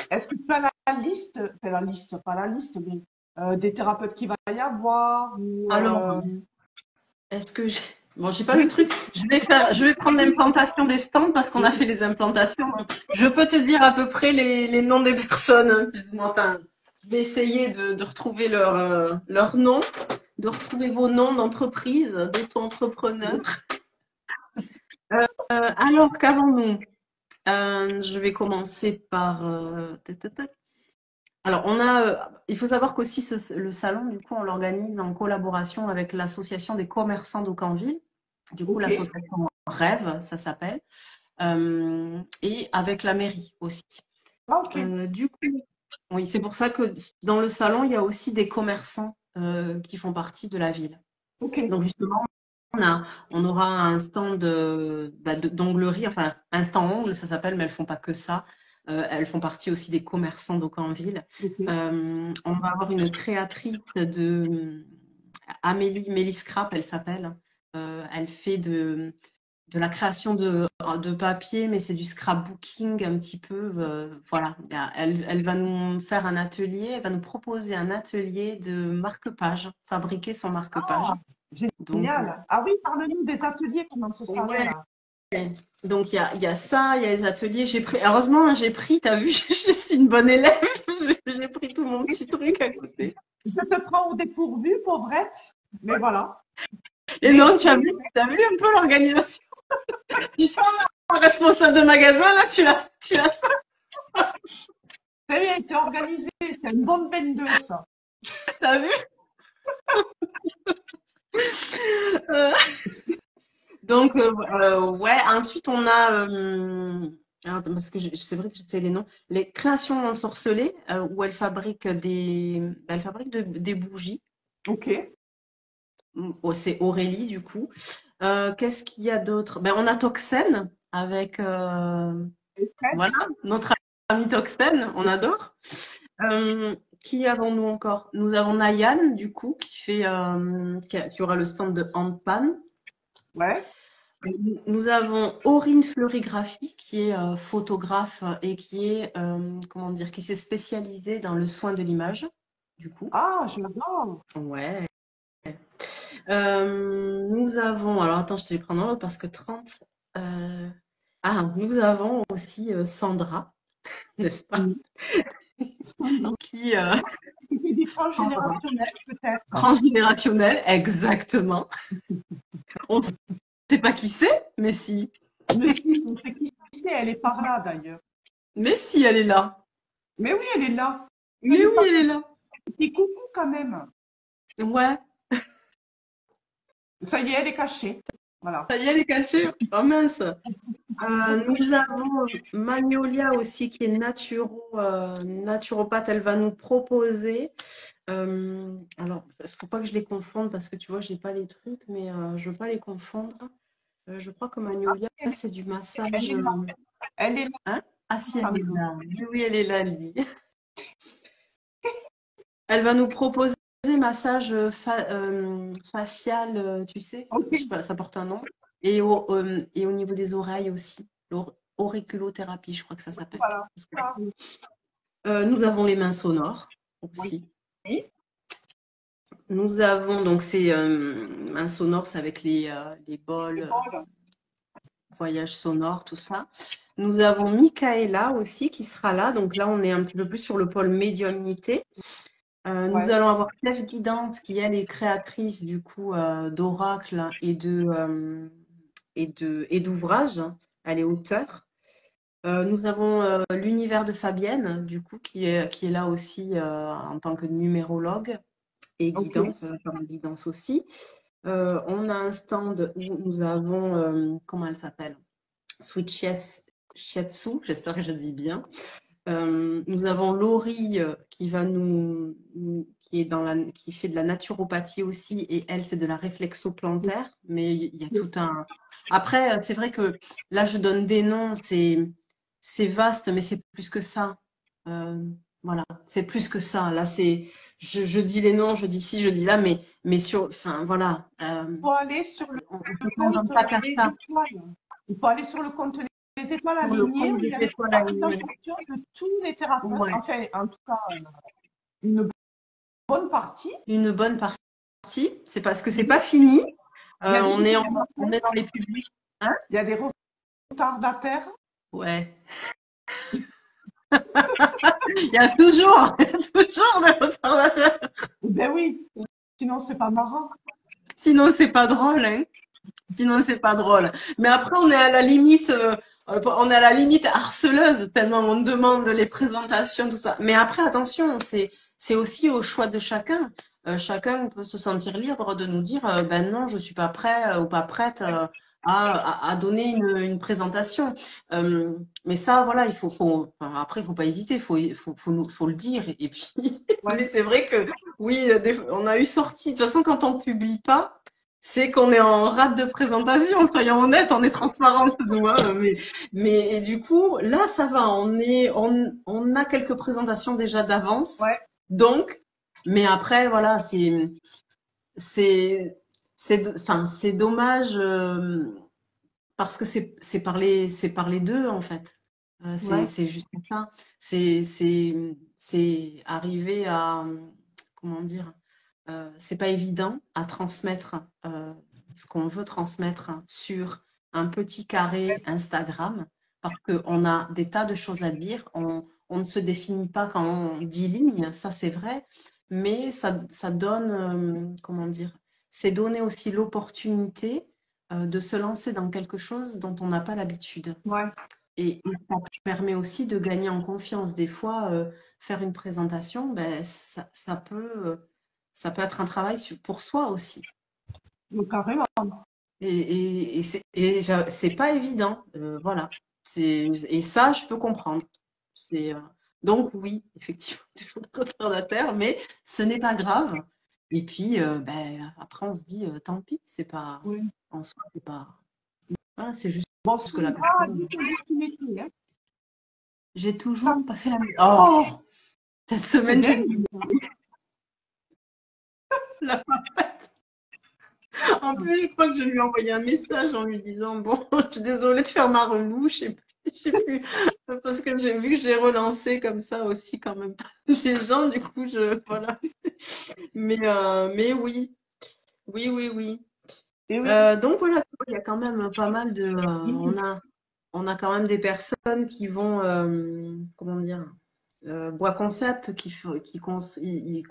Est-ce que tu as la liste, enfin, la liste, pas la liste, mais des thérapeutes qui va y avoir ou alors, est-ce que j'ai... Bon, j'ai pas le oui, truc. Je vais prendre l'implantation des stands parce qu'on a fait les implantations. Donc, je peux te dire à peu près les noms des personnes. Hein, plus ou moins. Enfin, je vais essayer de retrouver leur nom, de retrouver vos noms d'entreprise, d'auto-entrepreneurs. Alors qu'avons-nous? Je vais commencer par... tac, tac, tac. Alors, il faut savoir qu'aussi le salon, du coup, on l'organise en collaboration avec l'association des commerçants d'Aucanville. Du coup, Ok. l'association Rêve, ça s'appelle, et avec la mairie aussi. Ah, ok. Du coup, oui, c'est pour ça que dans le salon, il y a aussi des commerçants qui font partie de la ville. Ok. Donc justement, on aura un stand d'onglerie, enfin un stand ongle, ça s'appelle, mais elles font pas que ça. Elles font partie aussi des commerçants d'Aucanville. Ok. On va avoir une créatrice de Amélie Méliscrap, elle s'appelle. Elle fait de la création de papier, mais c'est du scrapbooking un petit peu. Voilà, elle va nous faire un atelier, elle va nous proposer un atelier de marque-page, fabriquer son marque-page. Ah, Donc, génial. Ah oui, parle-nous des ateliers pendant ce ouais. salon-là. Donc il y a ça, il y a les ateliers. J'ai pris, heureusement, hein, j'ai pris, t'as vu, je suis une bonne élève. J'ai pris tout mon petit truc à côté. Je te prends au dépourvu, pauvrette. Mais voilà. Et Mais non, t'as vu un peu l'organisation. Tu sens un responsable de magasin, là, tu l'as ça, c'est bien, t'es organisé. T'as une bonne vendeuse, ça. t'as vu? Euh, Donc, ouais, ensuite on a, alors, parce que c'est vrai que je sais les noms, les créations ensorcelées, où elle fabrique des bougies. Ok. Oh, c'est Aurélie, du coup. Qu'est-ce qu'il y a d'autre? Ben, on a Toxen avec, voilà, notre ami Toxen, on adore. Qui avons-nous encore? Nous avons Nayan, du coup, qui aura le stand de Handpan. Ouais. Nous avons Aurine Fleury-Graphie, qui est photographe et qui est, comment dire, qui s'est spécialisée dans le soin de l'image, du coup. Ah, j'adore. Ouais. Nous avons, alors attends, je te les prends dans l'autre parce que 30. euh, nous avons aussi Sandra, n'est-ce pas? Mm. Sandra. Qui, C'était des Sandra, transgénérationnels, peut-être. transgénérationnelle, exactement. On ne sait pas qui c'est, mais si. Mais si, on sait qui c'est, elle est par là, d'ailleurs. Mais si, elle est là. Mais oui, elle est là. Elle Mais est oui, pas elle est là. petite coucou, quand même. Ouais. Ça y est, elle est cachée. Voilà. Ça y est, elle est cachée. Oh mince. Nous avons Magnolia aussi qui est naturopathe. Elle va nous proposer. Alors, il ne faut pas que je les confonde parce que tu vois, j'ai pas les trucs, mais je veux pas les confondre. Je crois que Magnolia, Elle, c'est du elle massage. est là. Elle est Hein? Ah si, elle est là. là. Oui, oui, elle est là, elle dit. Elle va nous proposer massage facial, tu sais, Ok. je sais pas, ça porte un nom. Et au niveau des oreilles aussi. L'auriculothérapie, je crois que ça s'appelle. Voilà. Ça, oui. Nous avons les mains sonores Oui. aussi. Nous avons, donc c'est mains sonores, c'est avec les bols, C'est bon, là. voyage sonore, tout ça. Nous avons Michaela aussi qui sera là. Donc là, on est un petit peu plus sur le pôle médiumnité. Nous Ouais. allons avoir Steph Guidance qui, elle, est créatrice du coup d'oracles et d'ouvrages. Elle est auteure. Nous avons l'univers de Fabienne, du coup, qui est là aussi en tant que numérologue et Ok. guidance, comme guidance aussi. On a un stand où nous avons, comment elle s'appelle? Sweet Shiatsu, j'espère que je dis bien. Nous avons Laurie qui fait de la naturopathie aussi, et elle, c'est de la réflexo-plantaire. Mais il y a tout un. Après, c'est vrai que là, je donne des noms, c'est vaste, mais c'est plus que ça. Euh, voilà, c'est plus que ça. Là, je dis les noms, je dis ci, je dis là, enfin, voilà. Faut aller sur On ne le s'en compte donne pas qu'à Les ça. Étoiles. Il faut aller sur le compte Les Étoiles Pour le alignées, compte où il des y a les étoiles alignées. présentations de tous les thérapeutes. Ouais. Enfin, en tout cas, une bonne partie. Une bonne partie, c'est parce que c'est pas fini. Il y a des On est dans les publics. Hein? il y a des retardataires. Ouais. Il y a toujours, il y a toujours des retardataires. Ben oui, sinon c'est pas marrant. Sinon, c'est pas drôle, hein. Sinon, c'est pas drôle. Mais après, on est à la limite. on est à la limite harceleuse tellement on demande les présentations, tout ça. Mais après, attention, c'est aussi au choix de chacun. Chacun peut se sentir libre de nous dire, ben non, je suis pas prêt ou pas prête à donner une présentation. Mais ça, voilà, enfin, après, il faut pas hésiter, faut le dire. Et puis, mais Ouais. c'est vrai que oui, on a eu sorti. De toute façon, quand on publie pas, c'est qu'on est en rate de présentation, soyons honnêtes, on est transparente, nous, hein, mais et du coup, là, ça va, on a quelques présentations déjà d'avance, Ouais. donc, mais après, voilà, c'est, enfin, c'est dommage, parce que c'est par les deux, en fait. Ouais. C'est juste ça. C'est arriver à, comment dire, c'est pas évident à transmettre ce qu'on veut transmettre sur un petit carré Instagram parce qu'on a des tas de choses à dire. On ne se définit pas quand on dit ligne, ça c'est vrai, mais ça donne, comment dire, c'est donner aussi l'opportunité de se lancer dans quelque chose dont on n'a pas l'habitude. Ouais. Et ça permet aussi de gagner en confiance. Des fois, faire une présentation, ben, ça peut être un travail pour soi aussi. Donc, carrément. C'est pas évident. Voilà. Et ça, je peux comprendre. C'est, euh, donc, oui, effectivement, toujours des retardataires, mais ce n'est pas grave. Et puis, ben, après, on se dit, tant pis, c'est pas, Oui. en soi, c'est pas, voilà, c'est juste Bon, que la celui-là, personne. dis que tu l'écris, hein. J'ai Ça, toujours pas fait la. Oh! Cette c'est semaine, j'ai dingue. la faite. En plus, je crois que je lui ai envoyé un message en lui disant, bon, je suis désolée de faire ma relou, je sais plus, parce que j'ai vu que j'ai relancé comme ça aussi quand même des gens, du coup, voilà. Mais oui, oui, oui, oui. Et oui. Donc voilà, il y a quand même pas mal de, on a quand même des personnes qui vont, comment dire, bois concept, ils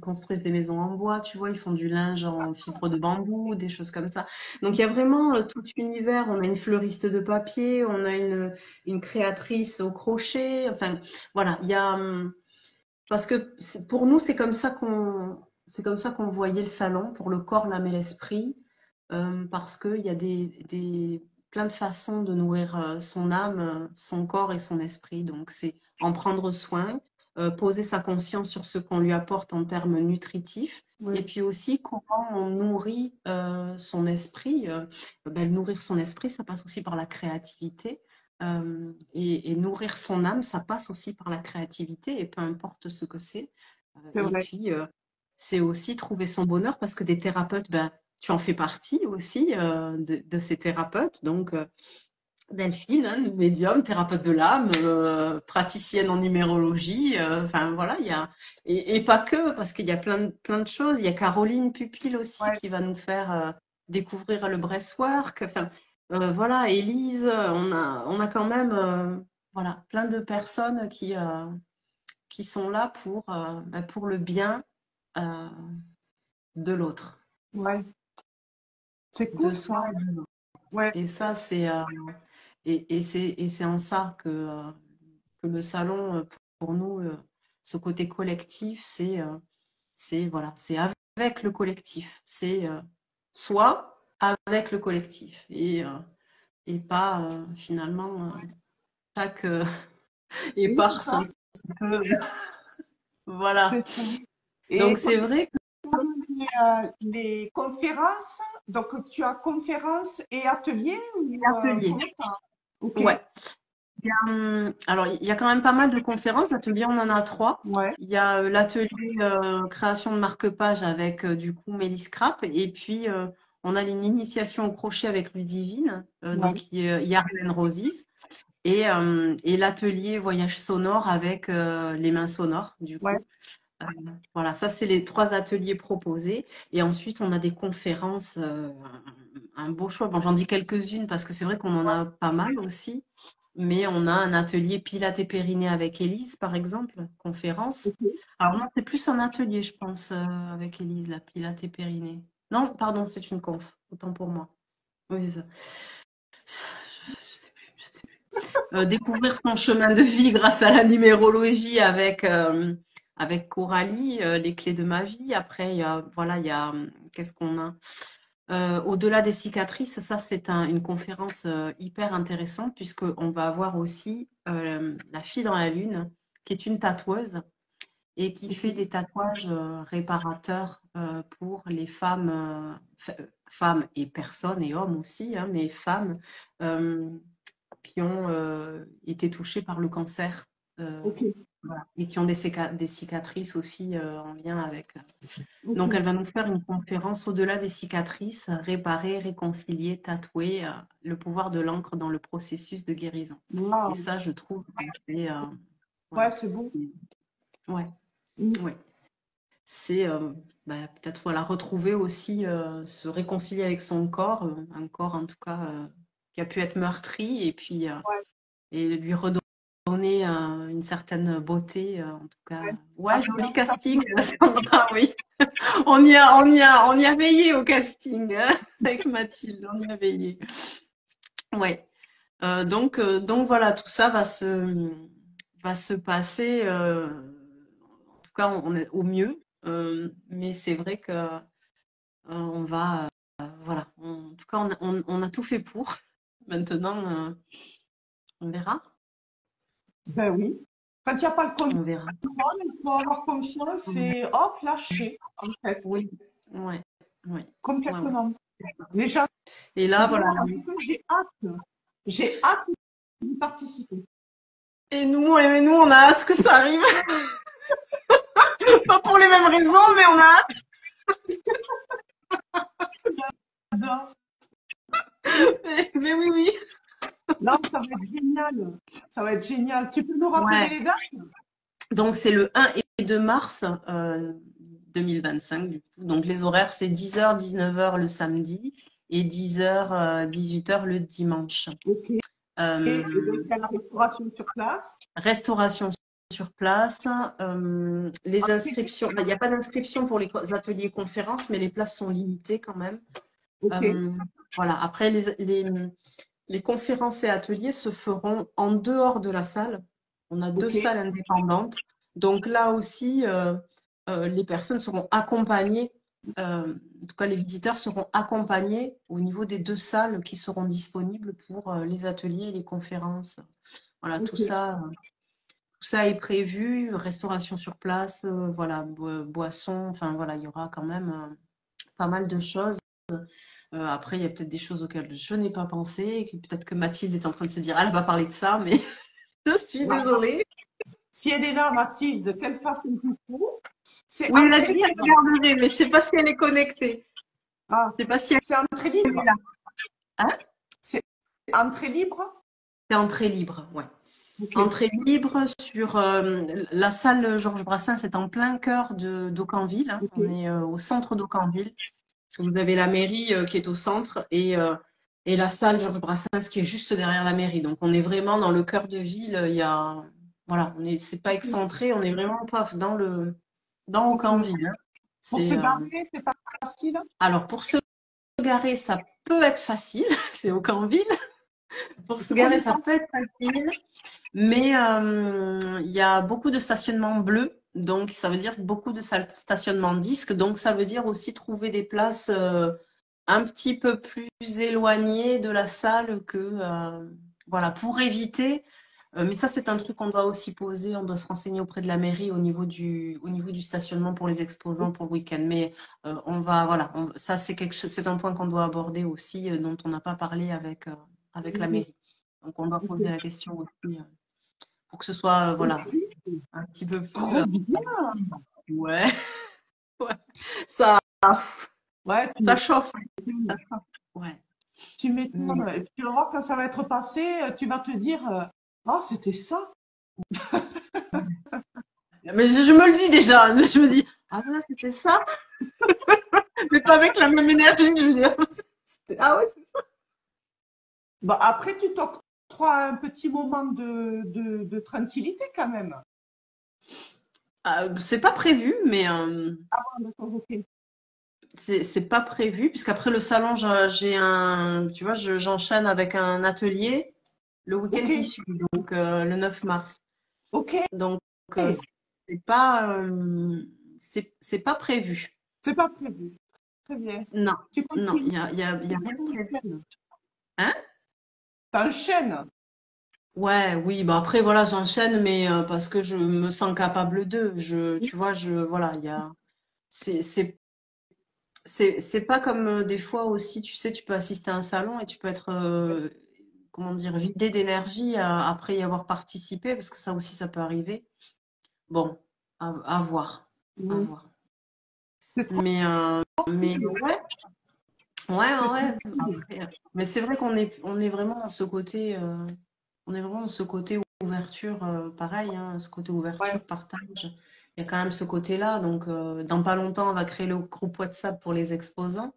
construisent des maisons en bois, tu vois, ils font du linge en fibre de bambou, des choses comme ça. Donc il y a vraiment tout l'univers. On a une fleuriste de papier, on a une créatrice au crochet. Enfin, voilà, il y a, parce que pour nous, c'est comme ça qu'on voyait le salon, pour le corps, l'âme et l'esprit, parce qu'il y a plein de façons de nourrir son âme, son corps et son esprit. Donc, c'est en prendre soin, poser sa conscience sur ce qu'on lui apporte en termes nutritifs, Oui. et puis aussi comment on nourrit son esprit. Nourrir son esprit, ça passe aussi par la créativité. Et nourrir son âme, ça passe aussi par la créativité, et peu importe ce que c'est. C'est Et vrai. puis, c'est aussi trouver son bonheur, parce que des thérapeutes, ben, tu en fais partie aussi de ces thérapeutes. Donc, Delphine, hein, médium, thérapeute de l'âme, praticienne en numérologie. Enfin, voilà, il y a. Et pas que, parce qu'il y a plein de choses. Il y a Caroline Pupil aussi Ouais. qui va nous faire découvrir le breathwork. Enfin, voilà, Élise, on a quand même voilà, plein de personnes qui sont là pour le bien euh, de l'autre, Ouais. C'est de cool, soi ça. et de l'autre. Ouais. Et ça, c'est en ça que le salon, pour nous, ce côté collectif, voilà, c'est avec le collectif. C'est soi avec le collectif. Et pas finalement chaque Oui, c'est éparse ça. un petit peu. Voilà. C'est ça. Donc Et toi, c'est vrai que les conférences, donc tu as conférences et ateliers ou l'atelier. comment ça? Ok. Ouais. Alors, il y a quand même pas mal de conférences. Ateliers, on en a trois. Ouais. Il y a l'atelier création de marque-page avec du coup Mélis Scrap. Et puis, on a une initiation au crochet avec Ludivine, Ouais. donc Yarn and Roses. Et l'atelier voyage sonore avec les mains sonores, du Ouais. coup. Euh, voilà, ça, c'est les trois ateliers proposés. Et ensuite, on a des conférences, un beau choix. Bon, j'en dis quelques-unes parce que c'est vrai qu'on en a pas mal aussi. Mais on a un atelier Pilates et Périnée avec Élise, par exemple, conférence. Ok. Alors moi, c'est plus un atelier, je pense, avec Élise, la Pilates et Périnée. Non, pardon, c'est une conf. Autant pour moi. Oui, c'est ça. Je sais plus, je sais plus. découvrir son chemin de vie grâce à la numérologie avec Coralie, les clés de ma vie. Après, voilà, qu'est-ce qu'on a? Au-delà des cicatrices, ça c'est une conférence hyper intéressante puisqu'on va avoir aussi la fille dans la lune, qui est une tatoueuse et qui fait des tatouages réparateurs pour les femmes, femmes et personnes et hommes aussi, hein, mais femmes euh, qui ont été touchées par le cancer Ok, voilà, et qui ont des cicatrices aussi en lien avec. Donc, ok. elle va nous faire une conférence au-delà des cicatrices, réparer, réconcilier, tatouer, le pouvoir de l'encre dans le processus de guérison. Et Waouh. ça, je trouve, que Ouais, voilà, c'est beau. ouais, Mm. ouais. C'est peut-être voilà, retrouver aussi, se réconcilier avec son corps, un corps en tout cas qui a pu être meurtri, et puis Ouais, et lui redonner une certaine beauté, en tout cas. ouais. Ouais, Avec joli un casting, Sandra, oui. On y a veillé au casting, hein, avec Mathilde, on y a veillé. Ouais. Donc voilà, tout ça va se passer. En tout cas, on est au mieux. Mais c'est vrai que on va, voilà. En tout cas, on a tout fait pour. Maintenant, on verra. Ben oui. Quand il n'y a pas le On verra. contrôle, il faut avoir confiance et hop, lâcher, en fait, Oui, ouais, ouais, ouais, ouais. complètement. Mais j'adore, Et là, voilà. en tout cas, j'ai hâte. J'ai hâte d'y participer. Et nous, on a hâte que ça arrive. Pas pour les mêmes raisons, mais on a hâte. J'adore. Mais oui, oui. Non, ça va être génial. Ça va être génial. Tu peux nous rappeler Ouais. les dates? Donc, c'est le 1 et 2 mars 2025, du coup. Donc, les horaires, c'est 10h, 19h le samedi et 10h, 18h le dimanche. Ok. Et donc, Euh, il y a la restauration sur place. Restauration sur place. Les Après, inscriptions, il n'y a pas d'inscription pour les ateliers conférences, mais les places sont limitées quand même. ok, Euh, voilà. Après, les conférences et ateliers se feront en dehors de la salle. On a deux ok, salles indépendantes. Donc là aussi, les personnes seront accompagnées, en tout cas les visiteurs seront accompagnés au niveau des deux salles qui seront disponibles pour les ateliers et les conférences. Voilà, tout ok. ça, tout ça est prévu, restauration sur place, voilà, boissons, enfin voilà, il y aura quand même pas mal de choses. Après, il y a peut-être des choses auxquelles je n'ai pas pensé, et peut-être que Mathilde est en train de se dire, ah, elle va pas parler de ça, mais je suis Bah, désolée. si elle est là, Mathilde, qu'elle fasse un coucou. C'est Oui, elle a entrée dit qu'elle libre. regarderait, mais je sais pas si elle est connectée. Ah, Je sais pas si elle c'est entrée est libre. là. Hein? C'est entrée libre. C'est entrée libre, ouais. Ok, Entrée libre sur la salle Georges Brassens, c'est en plein cœur d'Aucanville, hein. ok, On est au centre d'Aucanville. Vous avez la mairie qui est au centre et la salle Georges Brassens qui est juste derrière la mairie. Donc on est vraiment dans le cœur de ville. Voilà, c'est pas ok, excentré, on est vraiment pas dans ok. Aucanville, hein. Pour se C'est garer, c'est pas facile. alors pour se garer, ça peut être facile, c'est Aucanville. Pour se C'est garer, combien de ça temps? peut être facile, mais il y a beaucoup de stationnements bleus, donc ça veut dire beaucoup de stationnements disques, donc ça veut dire aussi trouver des places un petit peu plus éloignées de la salle que voilà, pour éviter. Mais ça, c'est un truc qu'on doit aussi poser, on doit se renseigner auprès de la mairie au niveau du stationnement pour les exposants pour le week-end. Mais voilà, ça c'est un point qu'on doit aborder aussi, dont on n'a pas parlé avec la mairie. Donc on doit Ok. poser la question aussi pour que ce soit voilà, un petit peu plus. Trop bien. Ouais, ouais. Ça, Ouais, ça chauffe. Ça chauffe. Ouais. tu Mais, m'étonnes. Et puis tu vas voir quand ça va être passé, tu vas te dire, ah, c'était ça. mais je me le dis déjà. Je me dis, ah ouais, c'était ça, mais pas avec la même énergie. Je veux dire, ah ouais, Bah, après, tu t'octroies un petit moment de tranquillité quand même. c'est pas prévu, mais Ah, d'accord, ok. c'est pas prévu, puisqu'après le salon, j'ai tu vois, j'enchaîne avec un atelier. le week-end Ok, qui suit, donc le 9 mars. ok. Donc, euh, c'est pas, euh, c'est pas prévu. C'est pas prévu. Très bien. Non, Tu non, continues. y a rien de prévu. T'enchaînes. Hein? T'enchaînes. Ouais, oui, bah après, voilà, j'enchaîne, mais parce que je me sens capable de. Tu vois, voilà, c'est, c'est, c'est pas comme des fois aussi, tu sais, tu peux assister à un salon et tu peux être, comment dire, vidé d'énergie après y avoir participé, parce que ça aussi, ça peut arriver. Bon, à voir, à Oui. voir. C'est trop Mais bien. ouais, ouais, ouais, C'est trop ouais. bien. Après, mais c'est vrai on est vraiment dans ce côté, on est vraiment dans ce côté ouverture, pareil, hein, ce côté Ouais. ouverture, partage. Il y a quand même ce côté-là. Donc, dans pas longtemps, on va créer le groupe WhatsApp pour les exposants.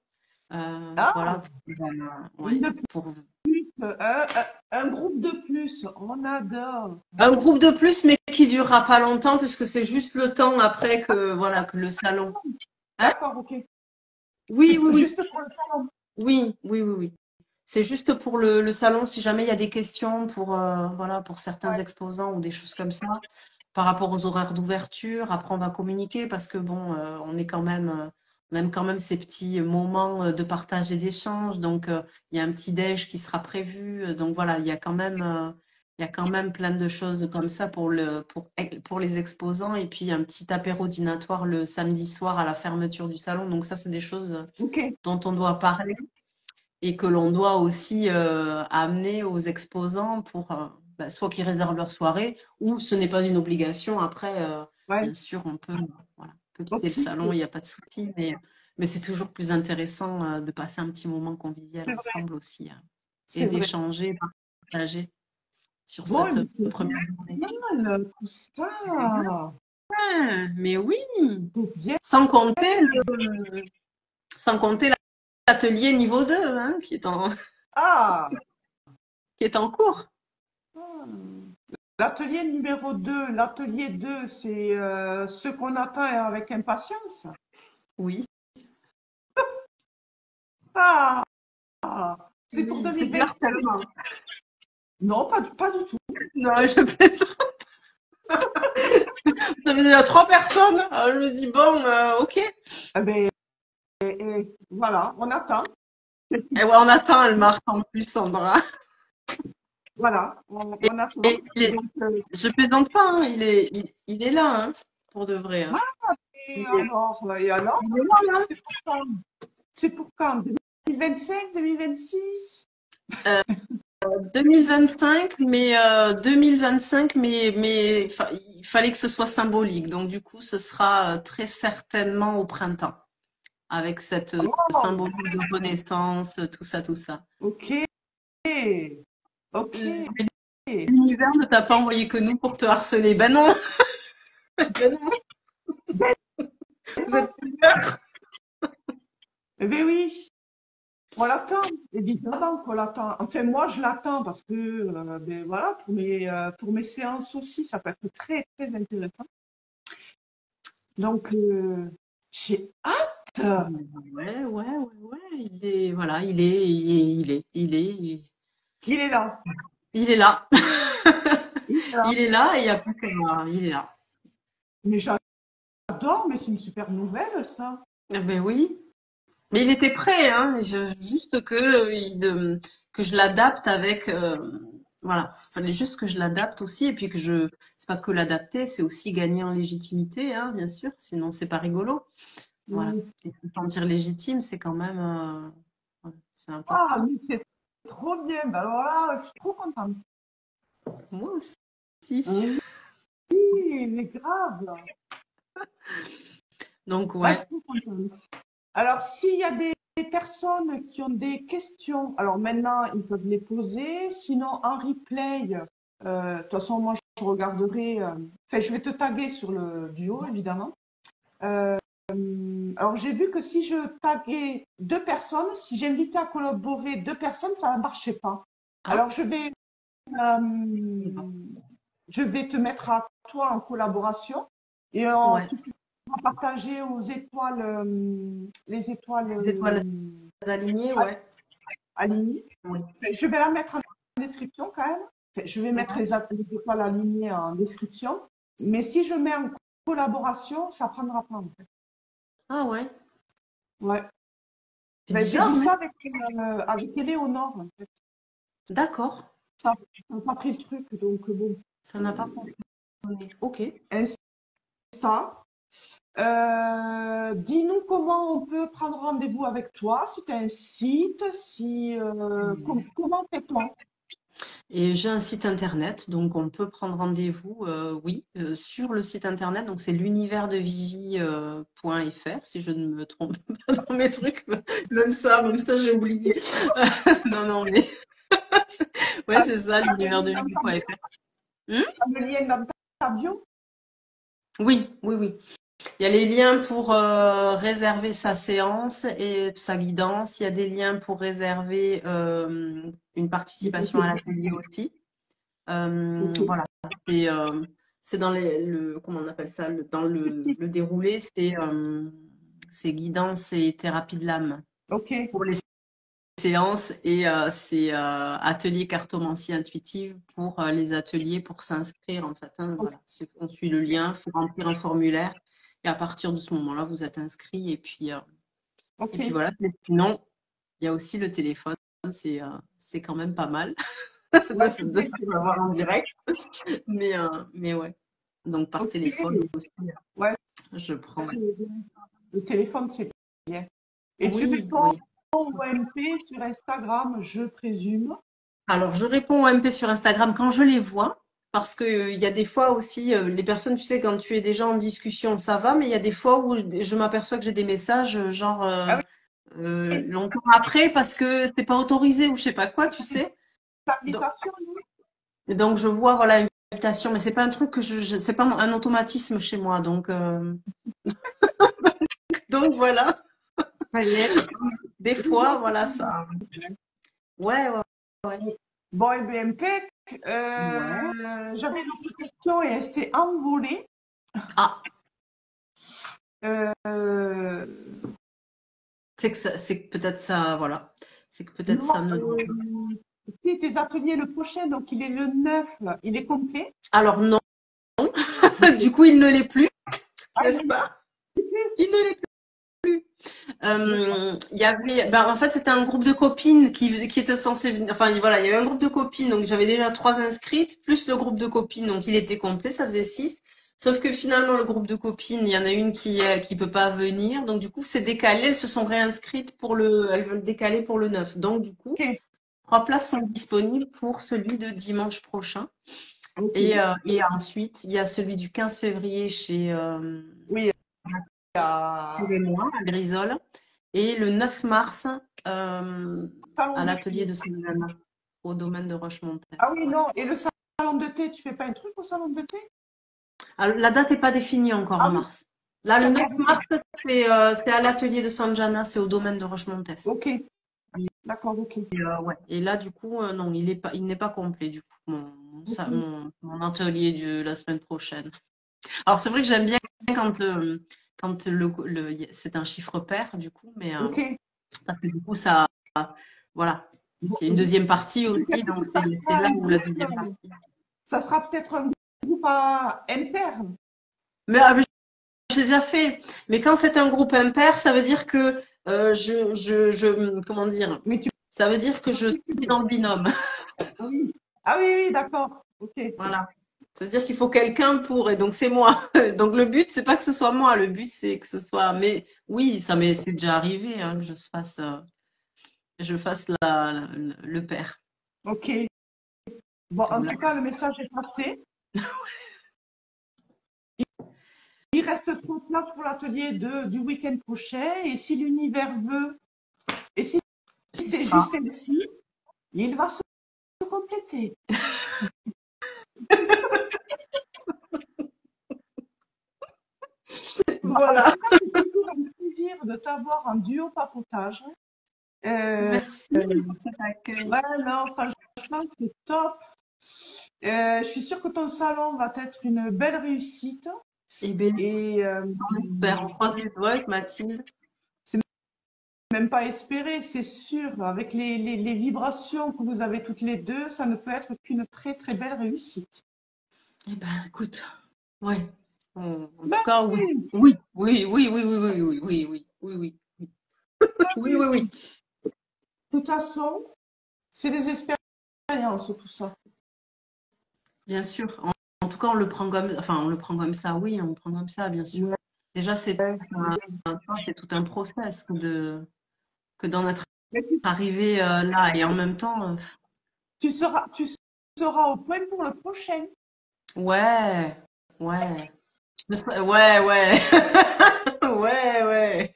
Voilà, Ah, une ouais, de pour plus. Un groupe de plus. On adore. un groupe de plus, mais qui durera pas longtemps, puisque c'est juste le temps après que, voilà, que le salon. Hein? D'accord, ok. Oui, C'est oui, oui. juste pour le salon. Oui, oui, oui, oui. C'est juste pour le salon, si jamais il y a des questions pour, voilà, pour certains Ouais. exposants ou des choses comme ça, par rapport aux horaires d'ouverture. Après, on va communiquer parce que bon, on aime quand même ces petits moments de partage et d'échange. Donc, il y a un petit déj qui sera prévu. Donc voilà, il y a quand même plein de choses comme ça pour les exposants. Et puis, un petit apéro dînatoire le samedi soir à la fermeture du salon. Donc ça, c'est des choses Ok. dont on doit parler et que l'on doit aussi amener aux exposants pour bah, soit qu'ils réservent leur soirée ou ce n'est pas une obligation. Après, Ouais. bien sûr, voilà, on peut quitter le Ok. salon, il n'y a pas de souci, mais c'est toujours plus intéressant de passer un petit moment convivial C'est vrai. ensemble aussi et C'est vrai. d'échanger, partager sur Bon, cette mais c'est première journée. génial, tout ça. Ouais, mais oui, C'est bien. sans compter sans compter l'atelier niveau 2 hein, Ah. qui est en cours. Hmm. L'atelier 2, c'est ce qu'on attend avec impatience. Oui, Ah, c'est pour oui, c'est du 2025? harcèlement. Non, pas du tout. Non, je plaisante. J'avais déjà trois personnes. Alors, je me dis, bon, ok. Eh ben, voilà, on attend. Et ouais, on attend, elle marque en plus, Sandra. Voilà, Et, on attend. et Donc, je plaisante pas, hein, il est là, hein, pour de vrai. Hein. et alors, Il est là, c'est pour quand? C'est pour quand? 2025, 2026? hein. 2025, mais 2025, il fallait que ce soit symbolique. Donc du coup, ce sera très certainement au printemps, avec cette Oh, symbolique de renaissance, tout ça, tout ça. ok, ok. L'univers ne t'a pas envoyé que nous pour te harceler. Ben non, ben non, Ben vous non, êtes plusieurs. eh ben oui, on l'attend, évidemment qu'on l'attend. Enfin, moi, je l'attends parce que, ben voilà, pour mes séances aussi, ça peut être très, très intéressant. Donc, j'ai hâte. Ouais, ouais, ouais, ouais. Il est, voilà, Il est là. il est là. Il est là. Il est là et il y a plus qu'à, il est là. Mais j'adore, mais c'est une super nouvelle, ça. Eh ben oui. Mais il était prêt, hein. Juste que je l'adapte avec, voilà. Fallait juste que je l'adapte aussi et puis c'est pas que l'adapter, c'est aussi gagner en légitimité, hein, bien sûr. Sinon, c'est pas rigolo. Voilà. Mm. Et se sentir légitime, c'est quand même, voilà, c'est Ah, important. mais c'est trop bien. Ben alors là, je suis trop contente. Moi aussi. Oui, mais grave. Donc, Là, je ouais. suis trop contente. Alors, s'il y a des personnes qui ont des questions, alors maintenant, ils peuvent les poser. Sinon, en replay, de toute façon, moi, je regarderai. Enfin, je vais te taguer sur le duo, évidemment. Euh, alors, j'ai vu que si je taguais deux personnes, si j'invitais à collaborer deux personnes, ça ne marchait pas. Ah, Alors, je vais te mettre à toi en collaboration et ouais. tu pourras partager aux étoiles, les étoiles Les étoiles alignées, ouais. alignées. Oui. Je vais la mettre en description quand même. Je vais mettre les étoiles alignées en description, mais si je mets en collaboration, ça prendra pas en fait. Ah ouais, Ouais. c'est J'ai vu bizarre, mais ça avec Éléonore en fait. d'accord. Ça n'a pas pris le truc, donc bon. Ça n'a pas fonctionné. Ok. Insta. Dis-nous comment on peut prendre rendez-vous avec toi, si tu as un site, comment fait-on? Et j'ai un site internet, donc on peut prendre rendez-vous, oui, sur le site internet. Donc c'est l'universdevivie.fr, si je ne me trompe pas dans mes trucs. Même ça, j'ai oublié. Non, non, mais ouais, T'as c'est ça, t'as le lien dans l'universdevivie.fr. Hmm. t'as le lien dans ta bio? Oui, oui, oui. Il y a les liens pour réserver sa séance et sa guidance. Il y a des liens pour réserver une participation à l'atelier aussi. Ok. Voilà, c'est dans comment on appelle ça, dans le déroulé, c'est guidance et thérapie de l'âme Ok. pour les séances et c'est atelier cartomancie intuitive pour les ateliers pour s'inscrire en fait, hein, voilà, on suit le lien, il faut remplir un formulaire et à partir de ce moment-là, vous êtes inscrit et Ok. puis voilà. Mais sinon, il y a aussi le téléphone, c'est quand même pas mal Ouais, de l'avoir en direct. Mais ouais. Donc par ok. téléphone aussi, Ouais, je prends. c'est bien. Le téléphone, c'est bien. Et tu Oui, réponds oui. au MP sur Instagram, je présume. Alors je réponds aux MP sur Instagram quand je les vois, parce que il y a des fois aussi, les personnes, tu sais, quand tu es déjà en discussion, ça va, mais il y a des fois où je m'aperçois que j'ai des messages genre Ah oui, longtemps après parce que c'est pas autorisé ou je sais pas quoi, tu sais. Donc, l'invitation, oui. donc je vois voilà l'invitation, mais c'est pas un truc que c'est pas un automatisme chez moi, donc voilà. Ça y est. Des fois, voilà ça. Ouais, ouais, ouais. Bon, et bien, impec. Ouais. J'avais une autre question et elle s'est envolée. Ah, Euh, c'est que peut-être ça, voilà. C'est que peut-être non, ça ne doit pas. si tes ateliers le prochain, donc il est le 9, il est complet. Alors non, du Ok. coup, il ne l'est plus, Ah, n'est-ce pas? Il ne l'est plus. Il y avait, ben, en fait, c'était un groupe de copines qui était censé venir. Enfin, voilà, il y avait un groupe de copines, donc j'avais déjà 3 inscrites, plus le groupe de copines, donc il était complet, ça faisait 6. Sauf que finalement, le groupe de copines, il y en a une qui peut pas venir, donc du coup, c'est décalé. Elles se sont réinscrites elles veulent décaler pour le 9. Donc du coup, ok, 3 places sont disponibles pour celui de dimanche prochain. ok. Et ensuite, il y a celui du 15 février Oui, chez les Mois, à Grisole. Et le 9 mars, salon à de l'atelier thé. de Saint-Anna, au domaine de Rochemontès. Ah oui, Ouais. non. Et le salon de thé, tu fais pas un truc au salon de thé? Alors, la date n'est pas définie encore Ah en oui, mars. Là, le 9 d'accord, ok. mars, c'est à l'atelier de Saint-Anna, c'est au domaine de Rochemontès. Ok, d'accord, ok. Ouais. Et là, du coup, non, il n'est pas complet, du coup, Ok. mon atelier de la semaine prochaine. Alors, c'est vrai que j'aime bien quand, quand c'est un chiffre pair, du coup, mais Ok. parce que du coup, ça, voilà. Bon, Il y a une deuxième partie donc, aussi, donc ça c'est sera là un où la groupe, deuxième partie. ça sera peut-être un groupe à interne. Mais je l'ai déjà fait. Mais quand c'est un groupe impair, ça veut dire que comment dire? Mais tu Ça veut dire que je suis dans le binôme. ah oui. Ah oui, oui, d'accord. Ok. Voilà. Ça veut dire qu'il faut quelqu'un pour, et donc c'est moi. Donc le but, c'est pas que ce soit moi, le but, c'est que ce soit. Mais oui, c'est déjà arrivé hein, que je fasse le pair. Ok. Bon, en Voilà. tout cas, le message est passé. Il reste 3 places pour l'atelier du week-end prochain. Et si l'univers veut, et si c'est juste Ah, ainsi, il va se compléter. Bon, en voilà. tout cas, c'est toujours un plaisir de t'avoir en duo papotage. Euh, Merci pour cet accueil. ouais, non, franchement, c'est top. Je suis sûre que ton salon va être une belle réussite. Eh bien, Et on espère. On croise les doigts avec Mathilde. c'est même pas espérer, c'est sûr. Avec les vibrations que vous avez toutes les deux, ça ne peut être qu'une très très belle réussite. Eh ben, écoute, ouais. En Ben tout cas, oui. oui, Oui, oui, oui, oui, oui, oui, oui, oui, oui, oui, oui, oui, ben oui, oui, oui. oui. De toute façon, c'est des expériences, tout ça. Bien sûr. En tout cas, on le prend comme, enfin, on le prend comme ça, oui, on le prend comme ça, bien sûr. Ouais. Déjà, c'est tout un process que d'en être Mais arrivé là. Et en même temps, tu seras au point pour le prochain. ouais, ouais, ouais, ouais, ouais, ouais.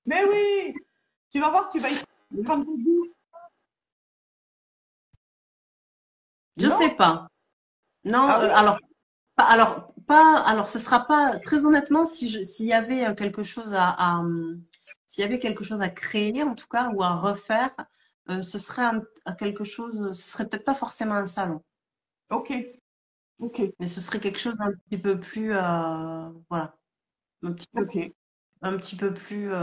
Mais oui, tu vas voir, tu vas y prendre goût. Je sais Non? pas. Non, Ah oui? alors, ce sera pas, très honnêtement, s'il y avait quelque chose s'il y avait quelque chose à créer, en tout cas, ou à refaire, ce serait quelque chose, ce serait peut-être pas forcément un salon, Ok, ok, mais ce serait quelque chose d'un petit peu plus, voilà, un petit peu, ok. un petit peu plus, ouais,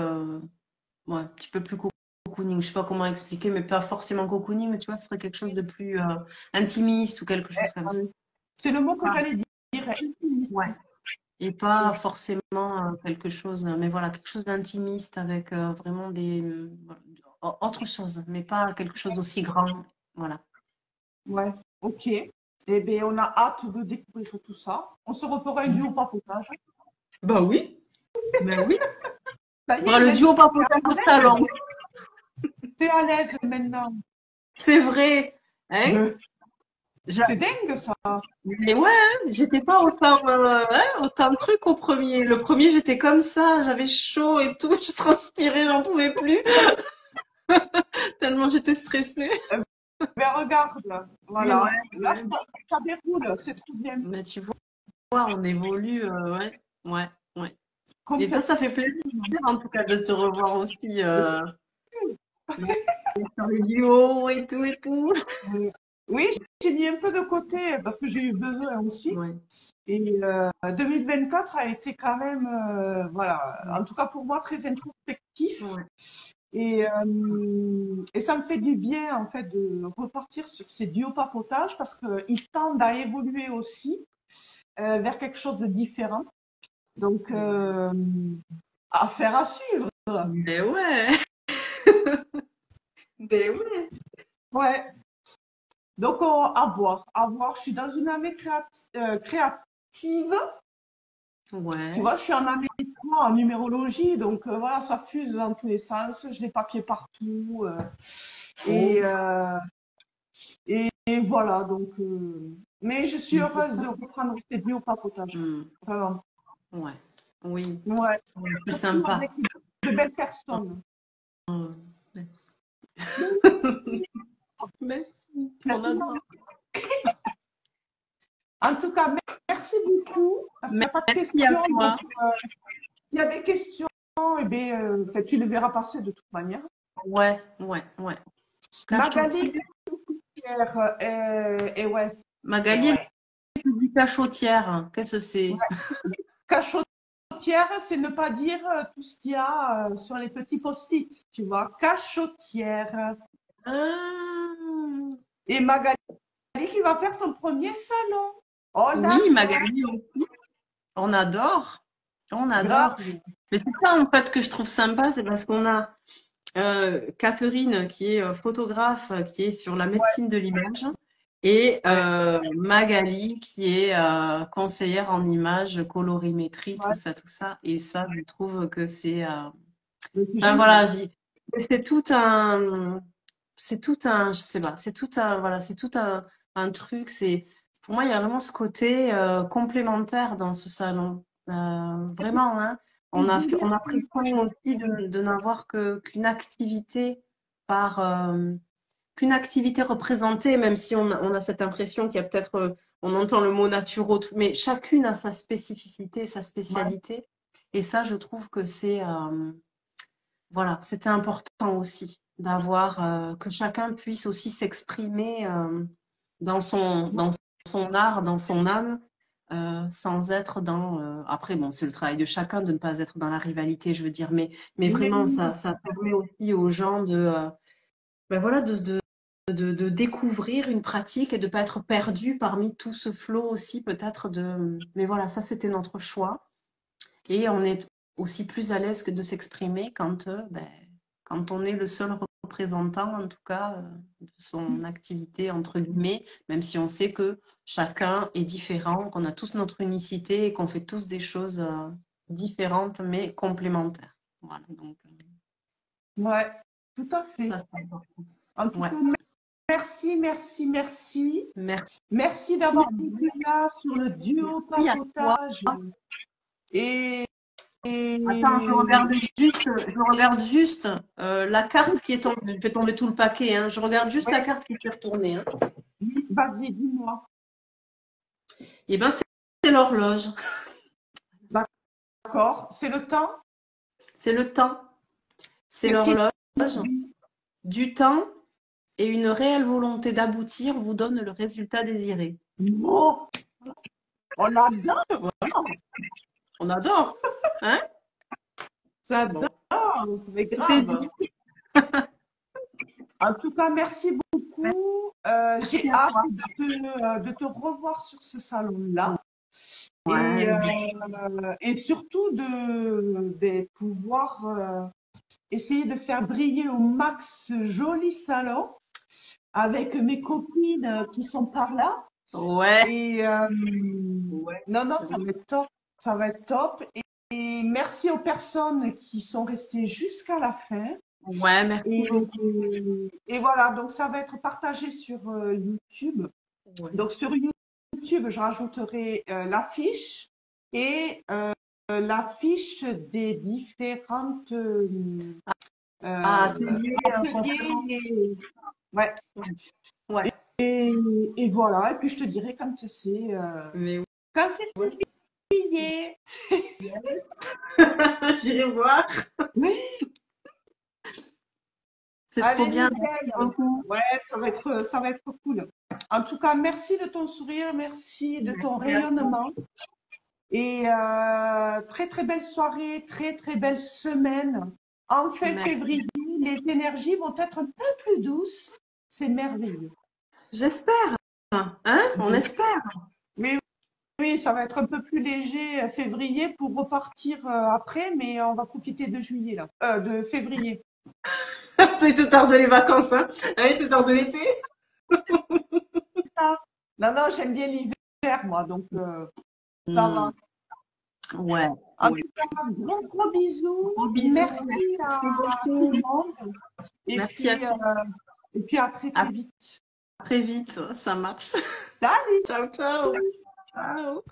un petit peu plus cocooning. Je sais pas comment expliquer, mais pas forcément cocooning, mais tu vois, ce serait quelque chose de plus, intimiste ou quelque chose comme ça. C'est le mot que Ah, j'allais dire, intimiste. ouais. Et pas forcément quelque chose, mais voilà, quelque chose d'intimiste avec vraiment voilà, autre chose, mais pas quelque chose d'aussi grand. Voilà. Ouais, ok. Eh bien, on a hâte de découvrir tout ça. On se refera un duo papotage. Bah oui, bah oui. Ça On y fera est, le maintenant, duo papotage au salon. t'es à l'aise maintenant. C'est vrai. Hein? C'est J'a- dingue ça. Mais ouais, hein, j'étais pas autant de trucs au premier. Le premier, j'étais comme ça, j'avais chaud et tout, je transpirais, j'en pouvais plus, tellement j'étais stressée. Mais regarde, Mais ouais, voilà. Là, ouais. ça déroule, c'est trop bien. Mais tu vois, on évolue, ouais, ouais, ouais. Et toi, Complètement. ça fait plaisir, en tout cas, de te revoir aussi sur les duos et tout et tout. Oui, oui, j'ai mis un peu de côté parce que j'ai eu besoin aussi. Ouais. Et 2024 a été quand même, voilà, en tout cas pour moi, très introspectif. Ouais. Et ça me fait du bien, en fait, de repartir sur ces duos papotages parce qu'ils tendent à évoluer aussi vers quelque chose de différent. Donc, affaire à suivre. Ben ouais, ben ouais. Ouais. Donc, à voir, à voir. Je suis dans une année créative. Tu Ouais. vois, je suis en année 3 en numérologie, donc voilà, ça fuse dans tous les sens. J'ai des papiers partout. Et, Oh. euh, et voilà, donc. Mais je suis heureuse de reprendre ces bios au papotage. Hmm. Vraiment. Ouais. Oui. Ouais. Ouais, c'est Surtout avec sympa. de belles personnes. Oh, merci. On adore. En tout cas, merci beaucoup. Parce qu'il n'y a pas de Merci à questions. Donc, toi. il y a des questions, eh bien, fait, tu les verras passer de toute manière. Ouais, ouais, ouais. Magali, Cachotière. et ouais, et Magali, ouais. elle se dit cachotière. Qu'est-ce que c'est? Cachotière, c'est ne pas dire tout ce qu'il y a sur les petits post-it, tu vois. Cachotière. Ah. Et Magali qui va faire son premier salon. Oh là Oui, là, Magali aussi. On adore. On adore. grave. Mais c'est ça, en fait, que je trouve sympa, c'est parce qu'on a Catherine, qui est photographe, qui est sur la Ouais, médecine de l'image, et ouais, Magali, qui est conseillère en images, colorimétrie, ouais. tout ça. Et ça, je trouve que c'est... C'est enfin, génial. voilà, c'est tout un, je sais pas, c'est tout un, voilà, c'est tout un truc. Pour moi, il y a vraiment ce côté complémentaire dans ce salon. Vraiment, hein. On a pris soin aussi de n'avoir qu'une activité par, qu'une activité représentée, même si on a cette impression qu'il y a peut-être, on entend le mot naturo, mais chacune a sa spécificité, sa Ouais, spécialité. Et ça, je trouve que voilà, c'était important aussi d'avoir que chacun puisse aussi s'exprimer dans son art, dans son âme, sans être dans... après, bon, c'est le travail de chacun de ne pas être dans la rivalité, je veux dire, mais Oui, vraiment, ça permet aussi aux gens ben voilà, de découvrir une pratique et de ne pas être perdu parmi tout ce flot aussi, peut-être de... Mais voilà, ça, c'était notre choix. Et on est aussi plus à l'aise que de s'exprimer quand on est le seul représentant, en tout cas, de son activité, entre guillemets, même si on sait que chacun est différent, qu'on a tous notre unicité et qu'on fait tous des choses différentes mais complémentaires. Voilà, donc ouais, tout à fait. ça, c'est important. En tout Ouais. cas, merci, merci, merci. Merci. Merci d'avoir été là sur le duo Merci à toi. papotage. Et, Attends, je regarde juste la carte qui est tombée. Je fais tomber tout le paquet, hein. Je regarde juste la carte qui s'est retournée, hein. vas-y, dis-moi. Eh ben, c'est l'horloge. D'accord. C'est le temps? C'est le temps. C'est Qu'est-ce l'horloge. qui- Du temps et une réelle volonté d'aboutir vous donne le résultat désiré. Oh, on adore, On adore, hein? j'adore, mais C'est grave. dit. En tout cas, merci beaucoup. J'ai Merci à hâte toi. de te revoir sur ce salon-là. Ouais. Et surtout de pouvoir essayer de faire briller au max ce joli salon avec mes copines qui sont par là. Ouais. Et non, non, ça va être top. Ça va être top. Et merci aux personnes qui sont restées jusqu'à la fin. Ouais, merci Et, beaucoup. et voilà, donc ça va être partagé sur YouTube. Ouais. Donc sur YouTube, je rajouterai l'affiche et l'affiche des différentes Atelier, ateliers. Ouais. ouais. Et voilà, et puis je te dirai Mais quand c'est publié. j'irai voir. Oui, C'est trop allez, bien. nickel. Merci beaucoup. Ouais, ça va être cool. En tout cas, merci de ton sourire, merci de ton rayonnement. Et très très belle soirée, très très belle semaine. En fin Merci. février, les énergies vont être un peu plus douces. C'est merveilleux. J'espère. Hein? On espère. Oui, oui, ça va être un peu plus léger février pour repartir après, mais on va profiter de juillet là, de février. Tu te tardes les vacances, hein? Allez, tu te tardes l'été? Non, non, j'aime bien l'hiver moi, donc ça va. Ouais. En Oui. tout cas, gros gros bisous. Gros bisous. Merci Merci à tout beaucoup. le monde. Et Merci à puis, toi. et puis à très très vite. Très vite, ça marche. Salut! Ciao, ciao. Ciao.